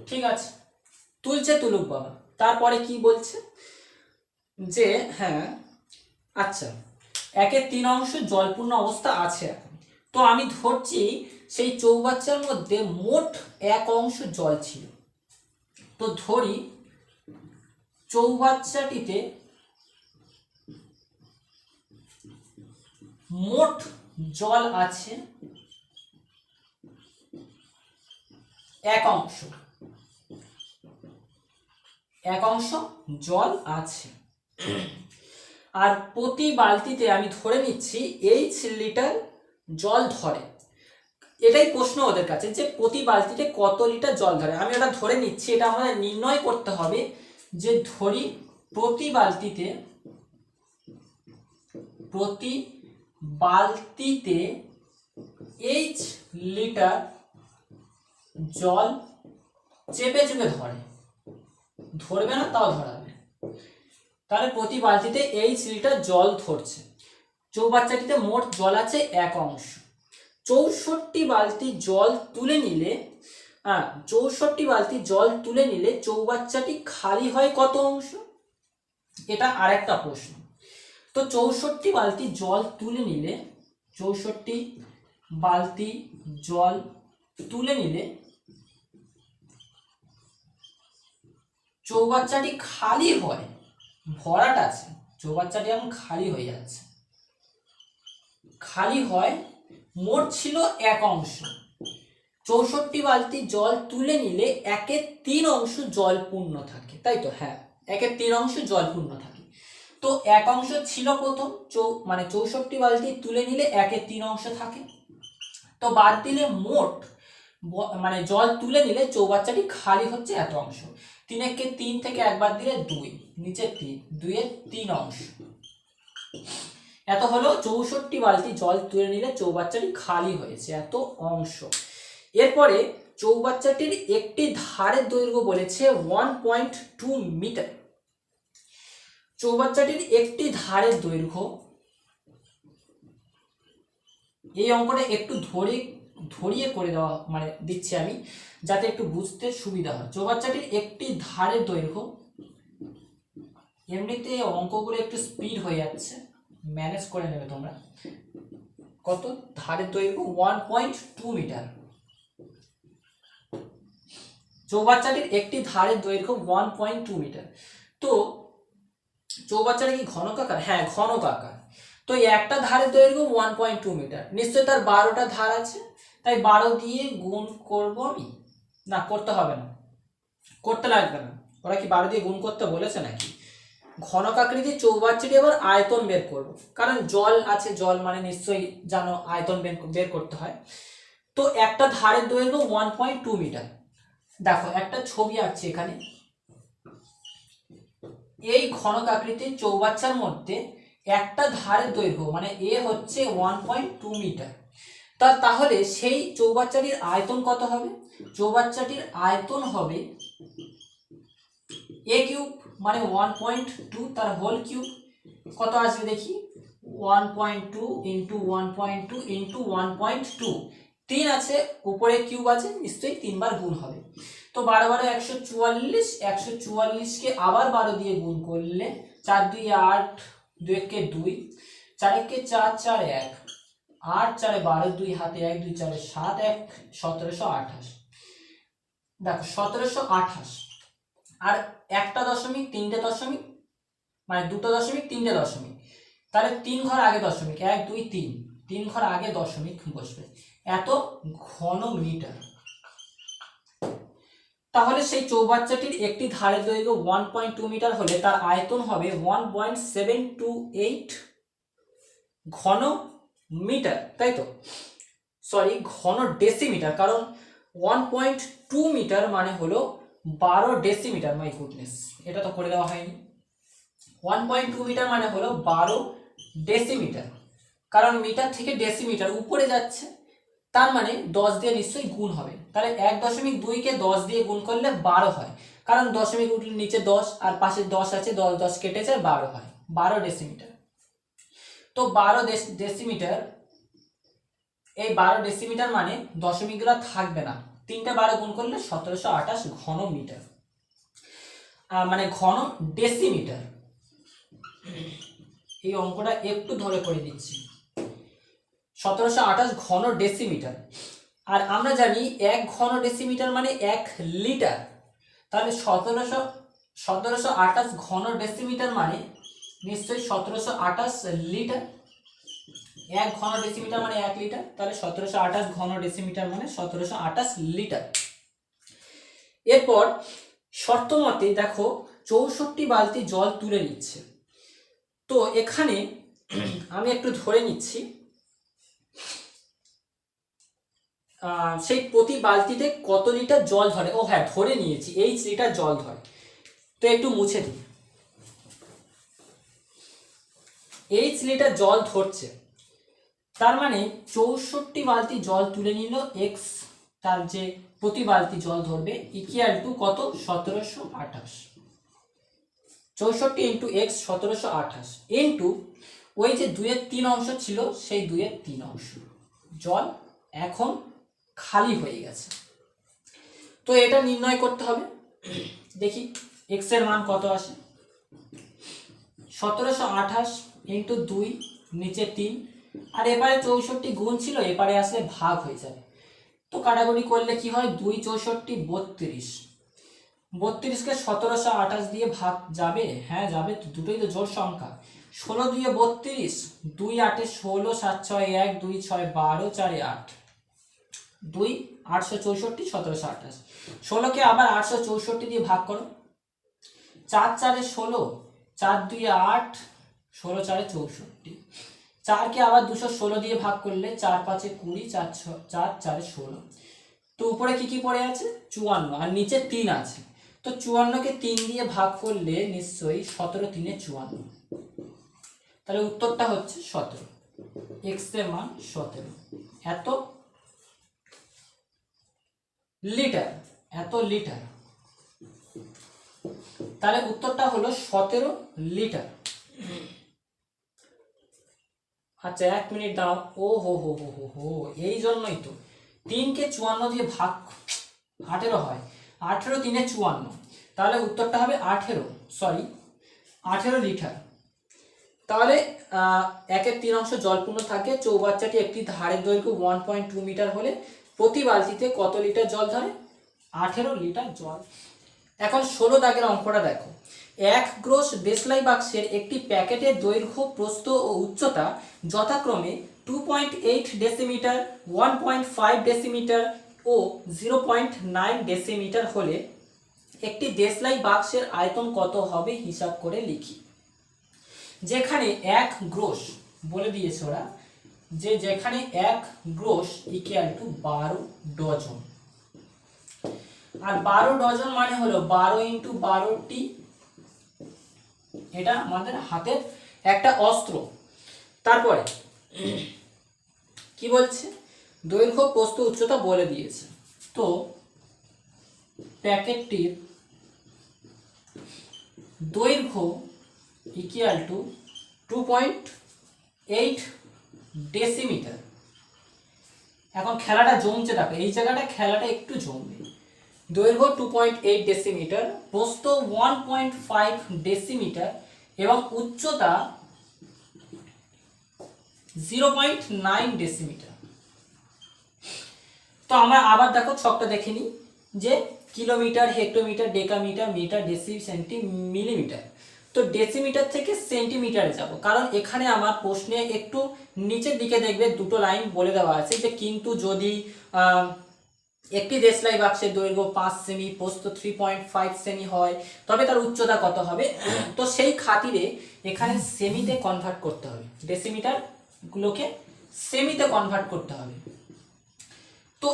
ঠিক আছে, তুলছে তুলুক বাবা। তারপরে কি বলছে যে হ্যাঁ আচ্ছা 1/3 জলপূর্ণ অবস্থা আছে এখন। তো আমি ধরছি সেই চৌবাচ্চার মধ্যে মোট 1 জল ছিল। তো ধরি চৌবাচ্চাটিতে মোট জল আছে 1 জল আছে, আর প্রতি বালতিতে আমি ধরে নিচ্ছি H লিটার জল ধরে। এটাই প্রশ্ন ওদের কাছে যে প্রতি বালতিতে কত লিটার জল ধরে, আমি ওটা ধরে নিচ্ছি। এটা আমাদের নির্ণয় করতে হবে যে ধরি প্রতি বালতিতে H লিটার জল চেপে চুপে ধরবে না, তাও ধরাবে। তাহলে প্রতি বালতিতে এইচ লিটার জল ধরছে। চৌবাচ্চাটিতে মোট জল আছে 1 অংশ। 64 বালতি জল তুলে নিলে 64 বালতি জল তুলে নিলে চৌবাচ্চাটি খালি হয় কত অংশ? এটা আরেকটা প্রশ্ন। তো 64 বালতি জল তুলে নিলে 64 বালতি জল তুলে নিলে চৌবাচ্চাটি খালি হয়, ভরাট আছে, চৌবাচ্চাটি এখন খালি হয়ে যাচ্ছে, খালি হয়, মোট ছিল 1 অংশ। 64 বালতি জল তুলে নিলে 1/3 অংশ জল পূর্ণ থাকে, তাই তো? হ্যাঁ, 1/3 অংশ জল পূর্ণ থাকে। তো 1 অংশ ছিল প্রথম, মানে 64 বালতি তুলে নিলে 1/3 অংশ থাকে। তো বাদ দিলে মোট মানে জল তুলে নিলে চৌবাচ্চাটি খালি হচ্ছে এত অংশ। 3 থেকে একবার দিলে 2, নিচে 3, 2/3 অংশ। এত হলো 64 বালতি জল তুলে নিলে চৌবাচ্চাটি খালি হয়েছে এত অংশ। এরপরে চৌবাচ্চাটির একটি ধারের দৈর্ঘ্য বলেছে 1.2 মিটার। চৌবাচ্চাটির একটি ধারের দৈর্ঘ্য, এই অঙ্কটা একটু ধরিয়ে করে দেওয়া মানে দিচ্ছি আমি, যাতে একটু বুঝতে সুবিধা হয়। চৌবাচ্চাটির একটি ধারের দৈর্ঘ্য, এমনিতে অঙ্কগুলো একটু স্পিড হয়ে যাচ্ছে, ম্যানেজ করে নেবে তোমরা। কত? ধারের দৈর্ঘ্য 1.2 মিটার। চৌবাচ্চাটির একটি ধারের দৈর্ঘ্য 1.2 মিটার। তো চৌবাচ্চাটা কি ঘনকাকার? হ্যাঁ, ঘনকাকার। তো একটা ধারের দৈর্ঘ্য 1.2 মিটার, নিশ্চয়ই তার 12টা ধার আছে, তাই 12 দিয়ে গুণ করব আমি? না, করতে হবে না, করতে লাগবে না। ওরা কি 12 দিয়ে গুণ করতে বলেছে নাকি? ঘনকাকৃতির চৌবাচ্চাটি এবার আয়তন বের করব, কারণ জল আছে, জল মানে নিশ্চয়ই জানো আয়তন বের করতে হয়। তো একটা ধারের দৈর্ঘ্য 1.2 মিটার। দেখো একটা ছবি আঁকছি এখানে। এই ঘনকাকৃতির চৌবাচ্চার মধ্যে একটা ধারের দৈর্ঘ্য মানে এ হচ্ছে 1.2 মিটার। তাহলে সেই চৌবাচ্চাটির আয়তন কত হবে? চৌবাচ্চাটির আয়তন হবে a কিউব মানে 1.2 তার হোল কিউব। কত আসবে দেখি? 1.2 ইন্টু 1.2 ইন্টু 1.2, 3 আছে, উপরে কিউব আছে, নিশ্চয়ই 3 বার গুণ হবে। তো 12 12 144, 144কে আবার 12 দিয়ে গুণ করলে 4 2 8, 2 1 2, 4 1 4, 4 1, 8 4 12, 2 হাতে 1, 2 4 7, 1 1728। দেখো 1728 আর একটা দশমিক, তিনটে দশমিক, মানে দুটো দশমিক, তিনটে দশমিক, তাহলে 3 ঘর আগে দশমিক, 1 2 3, 3 ঘর আগে দশমিক বসবে, এত ঘন মিটার। তাহলে সেই চৌবাচ্চাটির একটি ধারের দৈর্ঘ্য 1.2 মিটার হলে তার আয়তন হবে 1.728 ঘন মিটার, তাই তো? সরি, ঘন ডেসিমিটার, কারণ 1.2 মিটার মানে হলো 12 ডেসিমিটার। মাই গুডনেস, এটা তো করে দেওয়া হয়নি। 1.2 মিটার মানে হলো 12 ডেসিমিটার, কারণ মিটার থেকে ডেসিমিটার উপরে যাচ্ছে, তার মানে 10 দিয়ে নিশ্চয়ই গুণ হবে। তাহলে 1.2কে 10 দিয়ে গুণ করলে 12 হয়, কারণ দশমিক উঠলে নিচে 10 আর পাশে 10 আছে, 10 10 কেটেছে, 12 হয়, 12 ডেসিমিটার। তো 12 ডেসিমিটার, এই 12 ডেসিমিটার মানে দশমিকগুলো থাকবে না, 3টা 12 গুণ করলে 1728 ঘন মিটার, মানে ঘন ডেসিমিটার। এই অঙ্কটা একটু ধরে করে দিচ্ছি, 1728 ঘন ডেসিমিটার। আর আমরা জানি 1 ঘন ডেসিমিটার মানে 1 লিটার, তাহলে 1728 ঘন ডেসিমিটার মানে নিশ্চয়ই 1728 লিটার। 1 ঘন ডেসিমিটার মানে 1 লিটার, তাহলে 1728 ঘন ডেসিমিটার মানে 1728 লিটার। এরপর শর্ত মতে দেখো 64 বালতি জল তুলে নিচ্ছে। তো এখানে আমি একটু ধরে নিচ্ছি, সেই প্রতি বালতিতে কত লিটার জল ধরে। ও হ্যাঁ, ধরে নিয়েছি এইচ লিটার জল ধরে। তো একটু মুছে দিই, এইচ লিটার জল ধরছে, তার মানে 64 বালতি জল তুলে নিল এক্স তার যে প্রতি বালতি জল ধরবে ইকুয়াল টু কত 1728, 64 ইন্টু এক্স 1728 ইন্টু ওই যে 2/3 অংশ ছিল সেই 2/3 অংশ জল এখন খালি হয়ে গেছে। তো এটা নির্ণয় করতে হবে। দেখি এক্স এর মান কত আসে, 1728 ইন্টু 2 নিচে 3 আর এপারে 64 গুণ ছিল, এপারে আসলে ভাগ হয়ে যাবে। তো কাটাকুটি করলে কি হয়, 2 64 32, 32কে 1728 দিয়ে ভাগ যাবে, হ্যাঁ যাবে, তো দুটোই তো জোড় সংখ্যা। 16 2 32, 2 8 16, 7 6 1, 2 6 12, 4 8, 2 864 1728। 16কে আবার 864 দিয়ে ভাগ করো, 4 4 16, 4 2 8, 16 4 64, 4কে আবার 216 দিয়ে ভাগ করলে 4 5 20, 4 4 16। তো উপরে কি কি পড়ে আছে, 54 আর নিচে 3 আছে। তো 54কে 3 দিয়ে ভাগ করলে নিশ্চয়ই 17 3 54, তাহলে উত্তরটা হচ্ছে 17, এক্স এর মান 17। এত লিটার, এত লিটার, তাহলে উত্তরটা হলো 17 লিটার। আচ্ছা 1 মিনিট দাও, ও হো হো হো হো হো, এই জন্যই তো 3কে 54 দিয়ে ভাগ 18 হয়, 18 3 54, তাহলে উত্তরটা হবে 18 লিটার। তাহলে 1/3 অংশ জলপূর্ণ থাকে, চৌবাচ্চাটি একটি ধারের দৈর্ঘ্য 1.2 মিটার হলে প্রতি বালতিতে কত লিটার জল ধরে, 18 লিটার জল। এখন 16 দাগের অঙ্কটা দেখো, এক গ্রোস দেশলাই বাক্সের একটি প্যাকেটের দৈর্ঘ্য প্রস্থ ও উচ্চতা যথাক্রমে 2.8 ডেসিমিটার, 1.5 ডেসিমিটার ও 0.9 ডেসিমিটার হলে একটি দেশলাই বাক্সের আয়তন কত হবে হিসাব করে লিখি। যেখানে এক গ্রোস বলে দিয়েছে ওরা, যে যেখানে এক গ্রোস ইকুয়াল টু 12 ডজন, আর 12 ডজন মানে হলো 12 ইন্টু 12টি, এটা আমাদের হাতের একটা অস্ত্র। তারপরে কি বলছে, দৈর্ঘ্য প্রস্থ উচ্চতা বলে দিয়েছে। তো প্যাকেটটির দৈর্ঘ্য ইকুয়াল টু 2.8 ডেসিমিটার। এখন খেলাটা জমছে, দেখো এই জায়গাটা খেলাটা একটু জমবে। দৈর্ঘ্য 2.8 ডেসিমিটার, প্রস্থ 1.5 ডেসিমিটার এবং উচ্চতা 0.9 ডেসিমিটার। তো আমরা আবার দেখো ছকটা দেখে নিই, যে kilometre, hectometre, decametre, metre, deci, centi, millimetre. তো ডেসিমিটার থেকে সেন্টিমিটারে যাব, কারণ এখানে আমার প্রশ্নে একটু নিচের দিকে দেখবে দুটো লাইন বলে দেওয়া আছে, যে কিন্তু যদি একটি দেশলাই বাক্সের দৈর্ঘ্য 5 সেমি, প্রস্থ 3.5 সেমি হয়, তবে তার উচ্চতা কত হবে। তো সেই খাতিরে এখানে সেমিতে কনভার্ট করতে হবে, ডেসিমিটার গুলোকে সেমিতে কনভার্ট করতে হবে। তো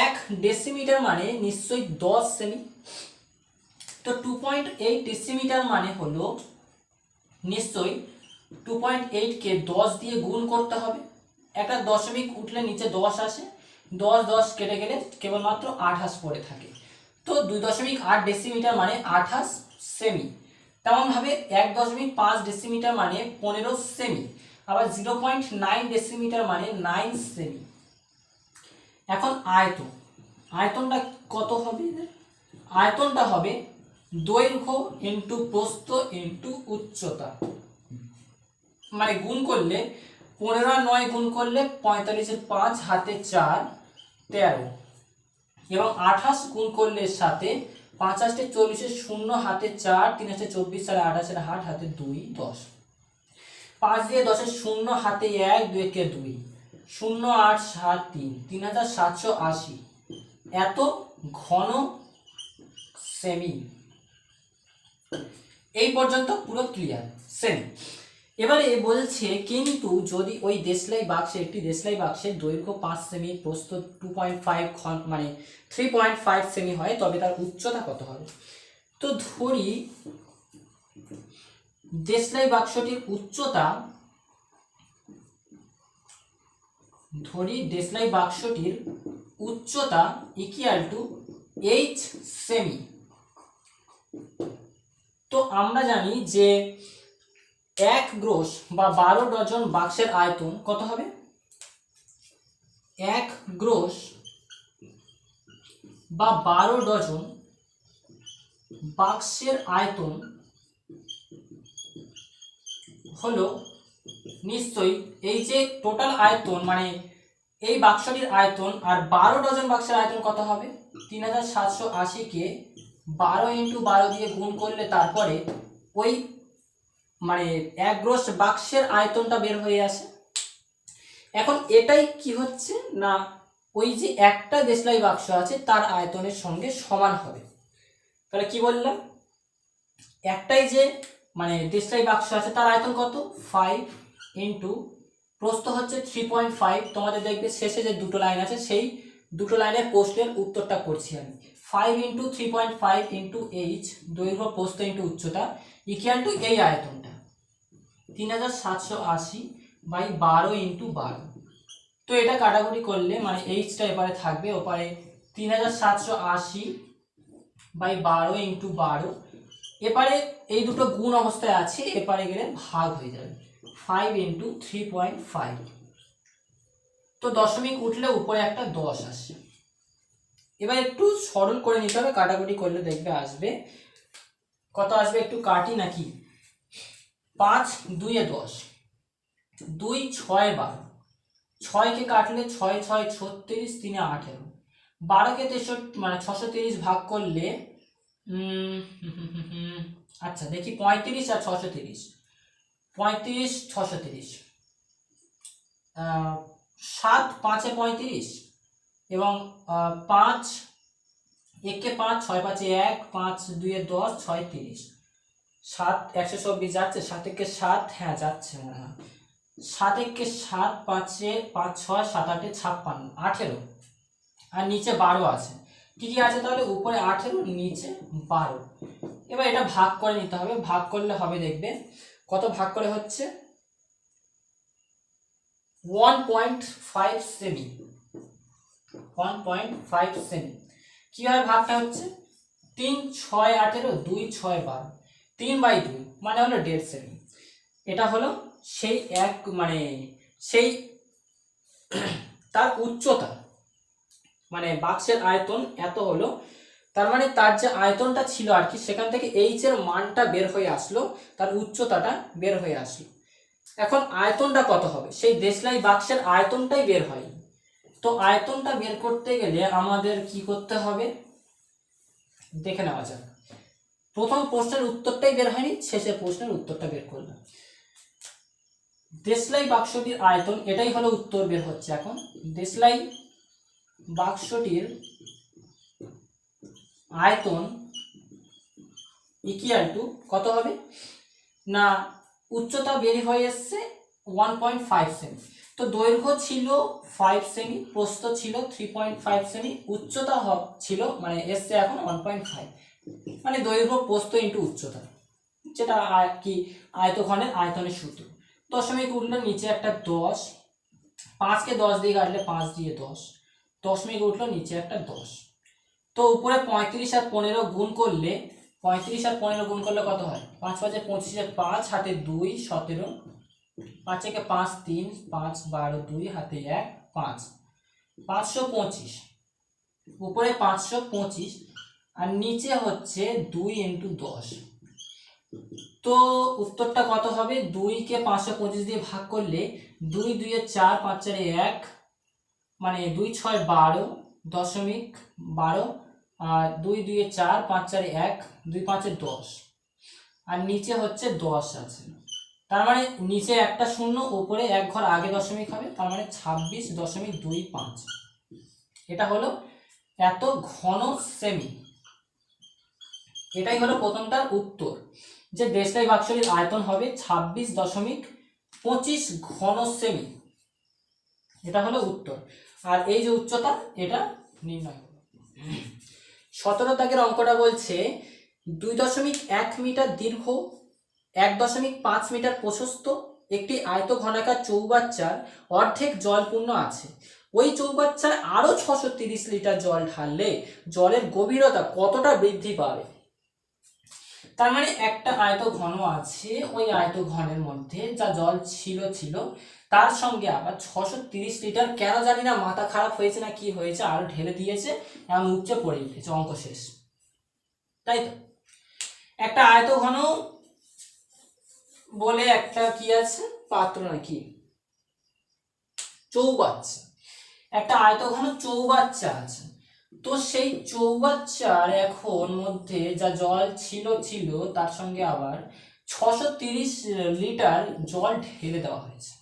1 ডেসিমিটার মানে নিশ্চয়ই 10 সেমি। তো 2.8 ডেসিমিটার মানে হলো নিশ্চয়ই 2.8 কে 10 দিয়ে গুণ করতে হবে, একটা দশমিক উঠলে নিচে 10 আসে, 10 10 কেটে গেলে কেবলমাত্র 28 পড়ে থাকে। তো 2.8 ডেসিমিটার মানে 28 সেমি। তেমনভাবে 1.5 ডেসিমিটার মানে 15 সেমি, আবার 0.9 ডেসিমিটার মানে 9 সেমি। এখন আয়তন, আয়তনটা কত হবে, আয়তনটা হবে দৈর্ঘ্য ইন্টু প্রস্থ ইন্টু উচ্চতা, মানে গুণ করলে 15 আর 9 গুণ করলে 45 এর 5 হাতে 4 13, এবং 28 গুণ করলে সাথে 5 8 40 এর 0 হাতে 4, 3 8 24 সালে 28 এর হাত হাতে 2 10, 5 দিয়ে 10 এর 0 হাতে 1, 2 কে 2, 0 8 7 3, 3780 এত ঘন সেমি। এই পর্যন্ত পুরো ক্লিয়ার সেমি। এবারে বলছে কিন্তু যদি ওই দেশলাই বাক্সে, একটি দেশলাই বাক্সের দৈর্ঘ্য 5 সেমি, প্রস্থ 2.5 মানে 3.5 সেমি হয়, তবে তার উচ্চতা কত হবে। তো ধরি দেশলাই বাক্সটির উচ্চতা ধরি দেশলাই বাক্সটির উচ্চতা ইকুয়াল টু h সেমি। তো আমরা জানি যে 1 গ্রোশ বা 12 ডজন বাক্সের আয়তন কত হবে? 1 গ্রোশ বা 12 ডজন বাক্সের আয়তন হলো নিশ্চয়ই এই যে টোটাল আয়তন মানে এই বাক্সটির আয়তন আর 12 ডজন বাক্সের আয়তন কত হবে? 3780 কে 12 × 12 দিয়ে গুণ করলে তারপরে ওই মানে 1 গ্রোশ বাক্সের আয়তনটা বের হয়ে আসে। এখন এটাই কি হচ্ছে না ওই যে একটা দেশলাই বাক্স আছে তার আয়তনের সঙ্গে সমান হবে। তাহলে কি বললাম, একটাই যে মানে দেশলাই বাক্স আছে তার আয়তন কত? 5 × প্রস্থ হচ্ছে 3.5। তোমাদের দেখবে শেষে যে দুটো লাইন আছে সেই দুটো লাইনের প্রশ্নের উত্তরটা করছি আমি। 5 × 3.5 × h দৈর্ঘ্য প্রস্থ × উচ্চতা ইকুয়াল টু এই আয়তনটা 3780/12 × 12। তো এটা কাটাকুটি করলে মানে এইচটা এপারে থাকবে, ওপারে 3780/12 × 12, এপারে এই দুটো গুণ অবস্থায় আছে, এপারে গেলে ভাগ হয়ে যাবে 5 × 3.5। তো দশমিক উঠলে উপরে একটা 10 আসে। এবার একটু সরল করে নিতে হবে, কাটাকুটি করলে দেখবে আসবে কত আসবে, একটু কাটি নাকি। 5 2 এ 10, 2 6 12, 6 কে কাটলে 6 6 36, 3 18, 12 কে 63 মানে 630 ভাগ করলে আচ্ছা দেখি 35 আর 630, 35 630, 7 5 এ 35 এবং 5 1 কে 5, 6 5 এ 1, 5 2 এ 10, 6 30, 7 124 যাচ্ছে, 7 1 কে 7, হ্যাঁ যাচ্ছে মনে হয়, 7 1 কে 7, 5 এ 5 6, 7 8 এ 56, 18 আর নিচে 12 আছে। কি কি আছে তাহলে? উপরে 18, নিচে 12। এবার এটা ভাগ করে নিতে হবে, ভাগ করলে হবে দেখবে কত ভাগ করে হচ্ছে 1.5 সেমি। 1.5 সেমি কিভাবে ভাগটা হচ্ছে? 3 6 18, 2 6 12, 3/2 মানে হলো 1.5 সেমি। এটা হলো সেই এক মানে সেই তার উচ্চতা মানে বাক্সের আয়তন এত হলো, তার মানে তার যে আয়তনটা ছিল আর কি সেখান থেকে এইচ এর মানটা বের হয়ে আসলো, তার উচ্চতাটা বের হয়ে আসলো। এখন আয়তনটা কত হবে? সেই দেশলাই বাক্সের আয়তনটাই বের হয়। তো আয়তনটা বের করতে গেলে আমাদের কি করতে হবে দেখে নেওয়া যাক। প্রথম প্রশ্নের উত্তরটাই বের হয়নি, শেষের প্রশ্নের উত্তরটা বের করলাম। দেশলাই বাক্সটির আয়তন, এটাই হলো উত্তর বের হচ্ছে এখন। দেশলাই বাক্সটির আয়তন ইকুয়াল টু কত হবে না উচ্চতা বের হয়ে এসছে 1.5 সেমি। তো দৈর্ঘ্য ছিল 5 সেমি, প্রস্থ ছিল 3.5 সেমি, উচ্চতা ছিল মানে এসছে এখন 1.5, মানে দৈর্ঘ্য প্রস্থ ইন্টু উচ্চতা, যেটা কি আয়তঘনের আয়তনের সূত্র। দশমিক উঠলে নিচে একটা 10, 5 কে 10 দিয়ে কাটলে 5 দিয়ে 10, দশমিক উঠলো নিচে একটা 10। তো উপরে 35 আর 15 গুণ করলে 35 আর 15 গুণ করলে কত হয়? 5 5 25, 5 হাতে 2 17, 5 একে 5 3, 5 12, 2 হাতে 1 5, 525, উপরে 525 আর নিচে হচ্ছে 2 × 10। তো উত্তরটা কত হবে? 2 কে 525 দিয়ে ভাগ করলে 2 2 এ 4, 5 4 এ 1 মানে 2 6 12, দশমিক 12 আর 2 2 এ 4, 5 4 এ 1, 2 5 এ 10 আর নিচে হচ্ছে 10 আছে, তার মানে নিচে একটা শূন্য, উপরে এক ঘর আগে দশমিক হবে, তার মানে 26.25। এটা হলো এত ঘন সেমি। এটাই হলো প্রথমটার উত্তর, যে দেশলাই বাক্সটির আয়তন হবে 26.25 ঘন সেমি। এটা হলো উত্তর। আর এই যে উচ্চতা এটা নির্ণয় করো। 17 দাগের অঙ্কটা বলছে 2.1 মিটার দীর্ঘ, 1.5 মিটার প্রশস্ত একটি আয়তঘনাকার চৌবাচ্চার অর্ধেক জল পূর্ণ আছে, ওই চৌবাচ্চায় আরো 630 লিটার জল ঢাললে জলের গভীরতা কতটা বৃদ্ধি পাবে? তার মানে একটা আয়তঘন আছে, ওই আয়তঘনের মধ্যে যা জল ছিল তার সঙ্গে আবার 630 লিটার, কেন জানি না মাথা খারাপ হয়েছে না কি হয়েছে, আরো ঢেলে দিয়েছে, এমন উপচে পড়ে উঠেছে, অঙ্ক শেষ। তাই তো একটা আয়তঘন বলে একটা কি আছে, পাত্র নাকি চৌবাচ্চা, একটা আয়তঘন চৌবাচ্চা আছে। তো সেই চৌবাচ্চার এখন মধ্যে যা জল ছিল তার সঙ্গে আবার 630 লিটার জল ঢেলে দেওয়া হয়েছে।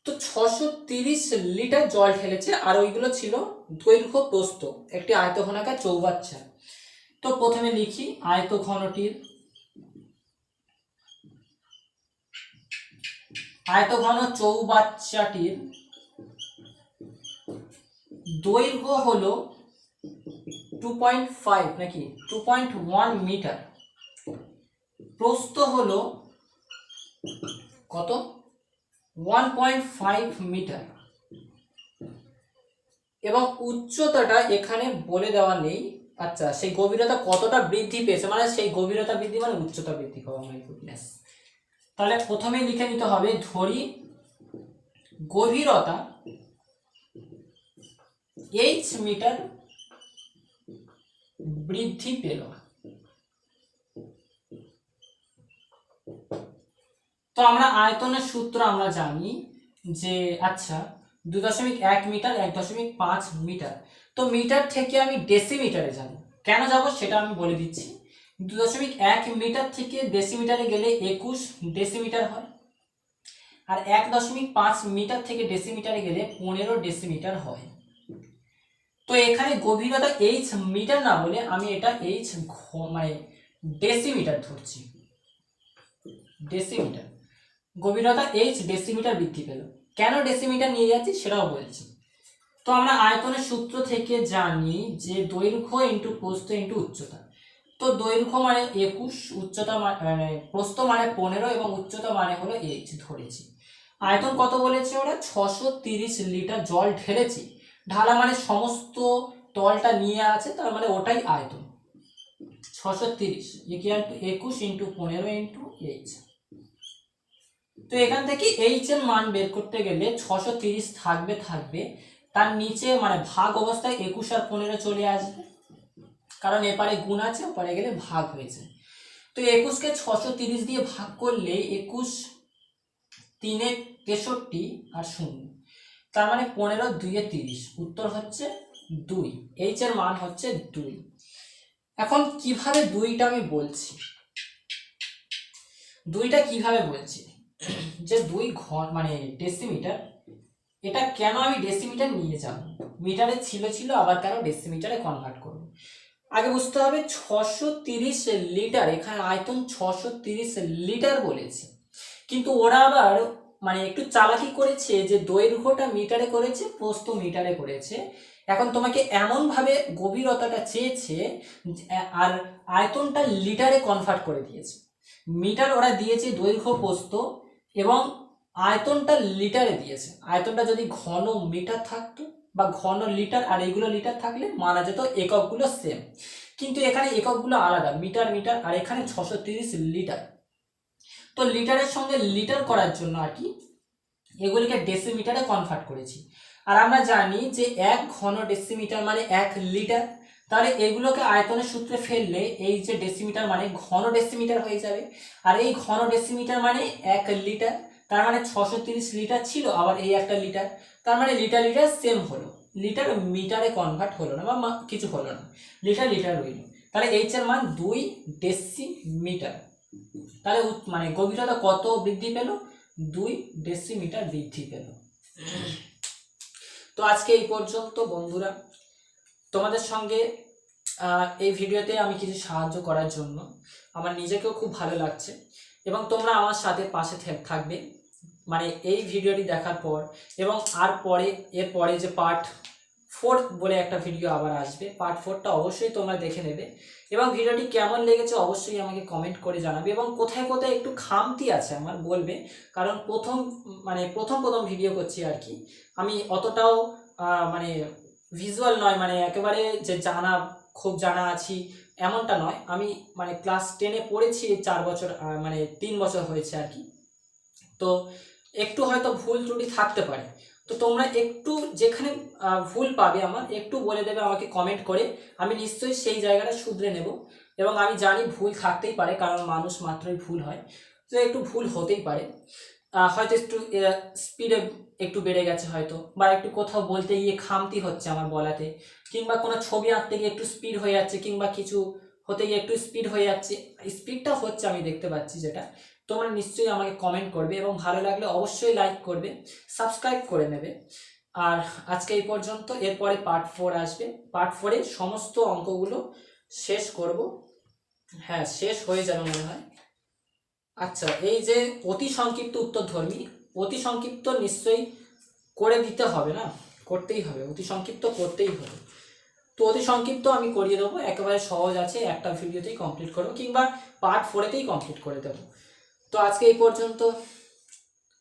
তো 630 লিটার জল ঢেলেছে, আর ওইগুলো ছিল দৈর্ঘ্য প্রস্থ একটি আয়তঘনাকার চৌবাচ্চা। তো প্রথমে লিখি আয়তঘনটির আয়তঘন চৌবাচ্চাটির দৈর্ঘ্য হলো 2.5 নাকি 2.1 মিটার, প্রস্থ হলো কত 1.5 মিটার, এবং উচ্চতাটা এখানে বলে দেওয়া নেই। আচ্ছা, সেই গভীরতা কতটা বৃদ্ধি পেয়েছে, মানে সেই গভীরতা বৃদ্ধি মানে উচ্চতা বৃদ্ধি পাওয়া, মাই গুডনেস। তাহলে প্রথমে লিখে নিতে হবে, ধরি গভীরতা h মিটার বৃদ্ধি পেল। তো আমরা আয়তনের সূত্র আমরা জানি যে, আচ্ছা 2.1 মিটার 1.5 মিটার। তো মিটার থেকে আমি ডেসিমিটারে যাব, কেন যাব সেটা আমি বলে দিচ্ছি। 2.1 মিটার থেকে ডেসিমিটারে গেলে 21 ডেসিমিটার হয়, আর 1.5 মিটার থেকে ডেসিমিটারে গেলে 15 ডেসিমিটার হয়। তো এখানে গভীরতা h মিটার না বলে আমি এটা h মানে ডেসিমিটার ধরছি, ডেসিমিটার। গভীরতা h ডেসিমিটার বৃদ্ধি পেল, কেন ডেসিমিটার নিয়ে যাচ্ছি সেটাও বলছি। তো আমরা আয়তনের সূত্র থেকে জানি যে দৈর্ঘ্য ইন্টু প্রস্থ ইন্টু উচ্চতা। তো দৈর্ঘ্য মানে 21, উচ্চতা মানে প্রস্থ মানে 15 এবং উচ্চতা মানে হলো h ধরেছি। আয়তন কত বলেছে ওরা, 630 লিটার জল ঢেলেছি, ঢালা মানে সমস্ত তলটা নিয়ে আছে, তার মানে ওটাই আয়তন। 630 equal to 21 into 15 into h। তো এখান থেকে h এর মান বের করতে গেলে 630 থাকবে, তার নিচে মানে ভাগ অবস্থায় 21 আর 15 চলে আসবে, কারণ এপারে গুণ আছে, ওপারে গেলে ভাগ হয়েছে। তো 21কে 630 দিয়ে ভাগ করলে 21 3 63 আর 0, তার মানে 15 2 30, উত্তর হচ্ছে 2। h এর মান হচ্ছে 2। এখন কিভাবে 2টা আমি বলছি, 2টা কিভাবে বলছি, যে 2 ঘন মানে ডেসিমিটার, এটা কেন আমি ডেসিমিটার নিয়ে যাব, মিটারে ছিল আবার কেন ডেসিমিটারে কনভার্ট করব। আগে বুঝতে হবে 630 লিটার, এখানে আয়তন 630 লিটার বলেছে, কিন্তু ওরা আবার মানে একটু চালাকি করেছে যে দৈর্ঘ্যটা মিটারে করেছে, প্রস্থ মিটারে করেছে। এখন তোমাকে এমন ভাবে গভীরতাটা চেয়েছে আর আয়তনটা লিটারে কনভার্ট করে দিয়েছে। মিটার ওরা দিয়েছে দৈর্ঘ্য প্রস্থ, এবং আয়তনটা লিটারে দিয়েছে। আয়তনটা যদি ঘন মিটার থাকতো বা ঘন লিটার আর এইগুলো লিটার থাকলে মানা যেত, এককগুলো সেম, কিন্তু এখানে এককগুলো আলাদা, মিটার আর এখানে 630 লিটার। তো লিটারের সঙ্গে লিটার করার জন্য আর কি এগুলিকে ডেসিমিটারে কনভার্ট করেছি। আর আমরা জানি যে 1 ঘন ডেসিমিটার মানে 1 লিটার, তাহলে এগুলোকে আয়তনের সূত্রে ফেললে এই যে ডেসিমিটার মানে ঘন ডেসিমিটার হয়ে যাবে, আর এই ঘন ডেসিমিটার মানে 1 লিটার, তার মানে 630 লিটার ছিল, আবার এই একটা লিটার, তার মানে লিটার সেম হলো, লিটার মিটারে কনভার্ট হলো না বা কিছু হলো না, লিটার রইল। তাহলে এইচ এর মান 2 ডেসিমিটার। তাহলে মানে গভীরতা কত বৃদ্ধি পেল, 2 ডেসিমিটার বৃদ্ধি পেল। তো আজকে এই পর্যন্ত বন্ধুরা, তোমাদের সঙ্গে এই ভিডিওতে আমি কিছু সাহায্য করার জন্য আমার নিজেকেও খুব ভালো লাগছে, এবং তোমরা আমার সাথে পাশে থাকবে মানে এই ভিডিওটি দেখার পর, এবং আর পরে এরপরে যে পার্ট 4 বলে একটা ভিডিও আবার আসবে, পার্ট 4টা অবশ্যই তোমরা দেখে নেবে এবং ভিডিওটি কেমন লেগেছে অবশ্যই আমাকে কমেন্ট করে জানাবে এবং কোথায় কোথায় একটু খামতি আছে আমার বলবে, কারণ প্রথম ভিডিও করছি আর কি। আমি অতটাও মানে ভিজুয়াল নয়, মানে একেবারে যে খুব জানা আছি এমনটা নয়। আমি মানে ক্লাস 10-এ পড়েছি 4 বছর, মানে 3 বছর হয়েছে আর কি। তো একটু হয়তো ভুল ত্রুটি থাকতে পারে, তো তোমরা একটু যেখানে ভুল পাবে আমার একটু বলে দেবে আমাকে কমেন্ট করে, আমি নিশ্চয়ই সেই জায়গাটা শুধরে নেব। এবং আমি জানি ভুল থাকতেই পারে, কারণ মানুষ মাত্রই ভুল হয়, তো একটু ভুল হতেই পারে। হয়তো একটু স্পিডে একটু বেড়ে গেছে হয়তো, বা একটু কোথাও বলতে গিয়ে খামতি হচ্ছে আমার বলাতে, কিংবা কোনো ছবি আঁকতে গিয়ে একটু স্পিড হয়ে যাচ্ছে, কিংবা কিছু হতে গিয়ে একটু স্পিড হয়ে যাচ্ছে, স্পিডটা হচ্ছে আমি দেখতে পাচ্ছি যেটা। তোমরা নিশ্চয়ই আমাকে কমেন্ট করবে এবং ভালো লাগলে অবশ্যই লাইক করবে, সাবস্ক্রাইব করে নেবে। আর আজকে এই পর্যন্ত, এরপরে পার্ট 4 আসবে, পার্ট 4-এ সমস্ত অঙ্কগুলো শেষ করব। হ্যাঁ, শেষ হয়ে যাবে মনে হয়। আচ্ছা, এই যে অতি সংক্ষিপ্ত উত্তরধর্মী, অতি সংক্ষিপ্ত নিশ্চয়ই করে দিতে হবে না, করতেই হবে, অতি সংক্ষিপ্ত করতেই হবে। তো অতি সংক্ষিপ্ত আমি করিয়ে দেবো, একেবারে সহজ আছে, একটা ভিডিওতেই কমপ্লিট করবো, কিংবা পার্ট 4-এতেই কমপ্লিট করে দেবো। তো আজকে এই পর্যন্ত।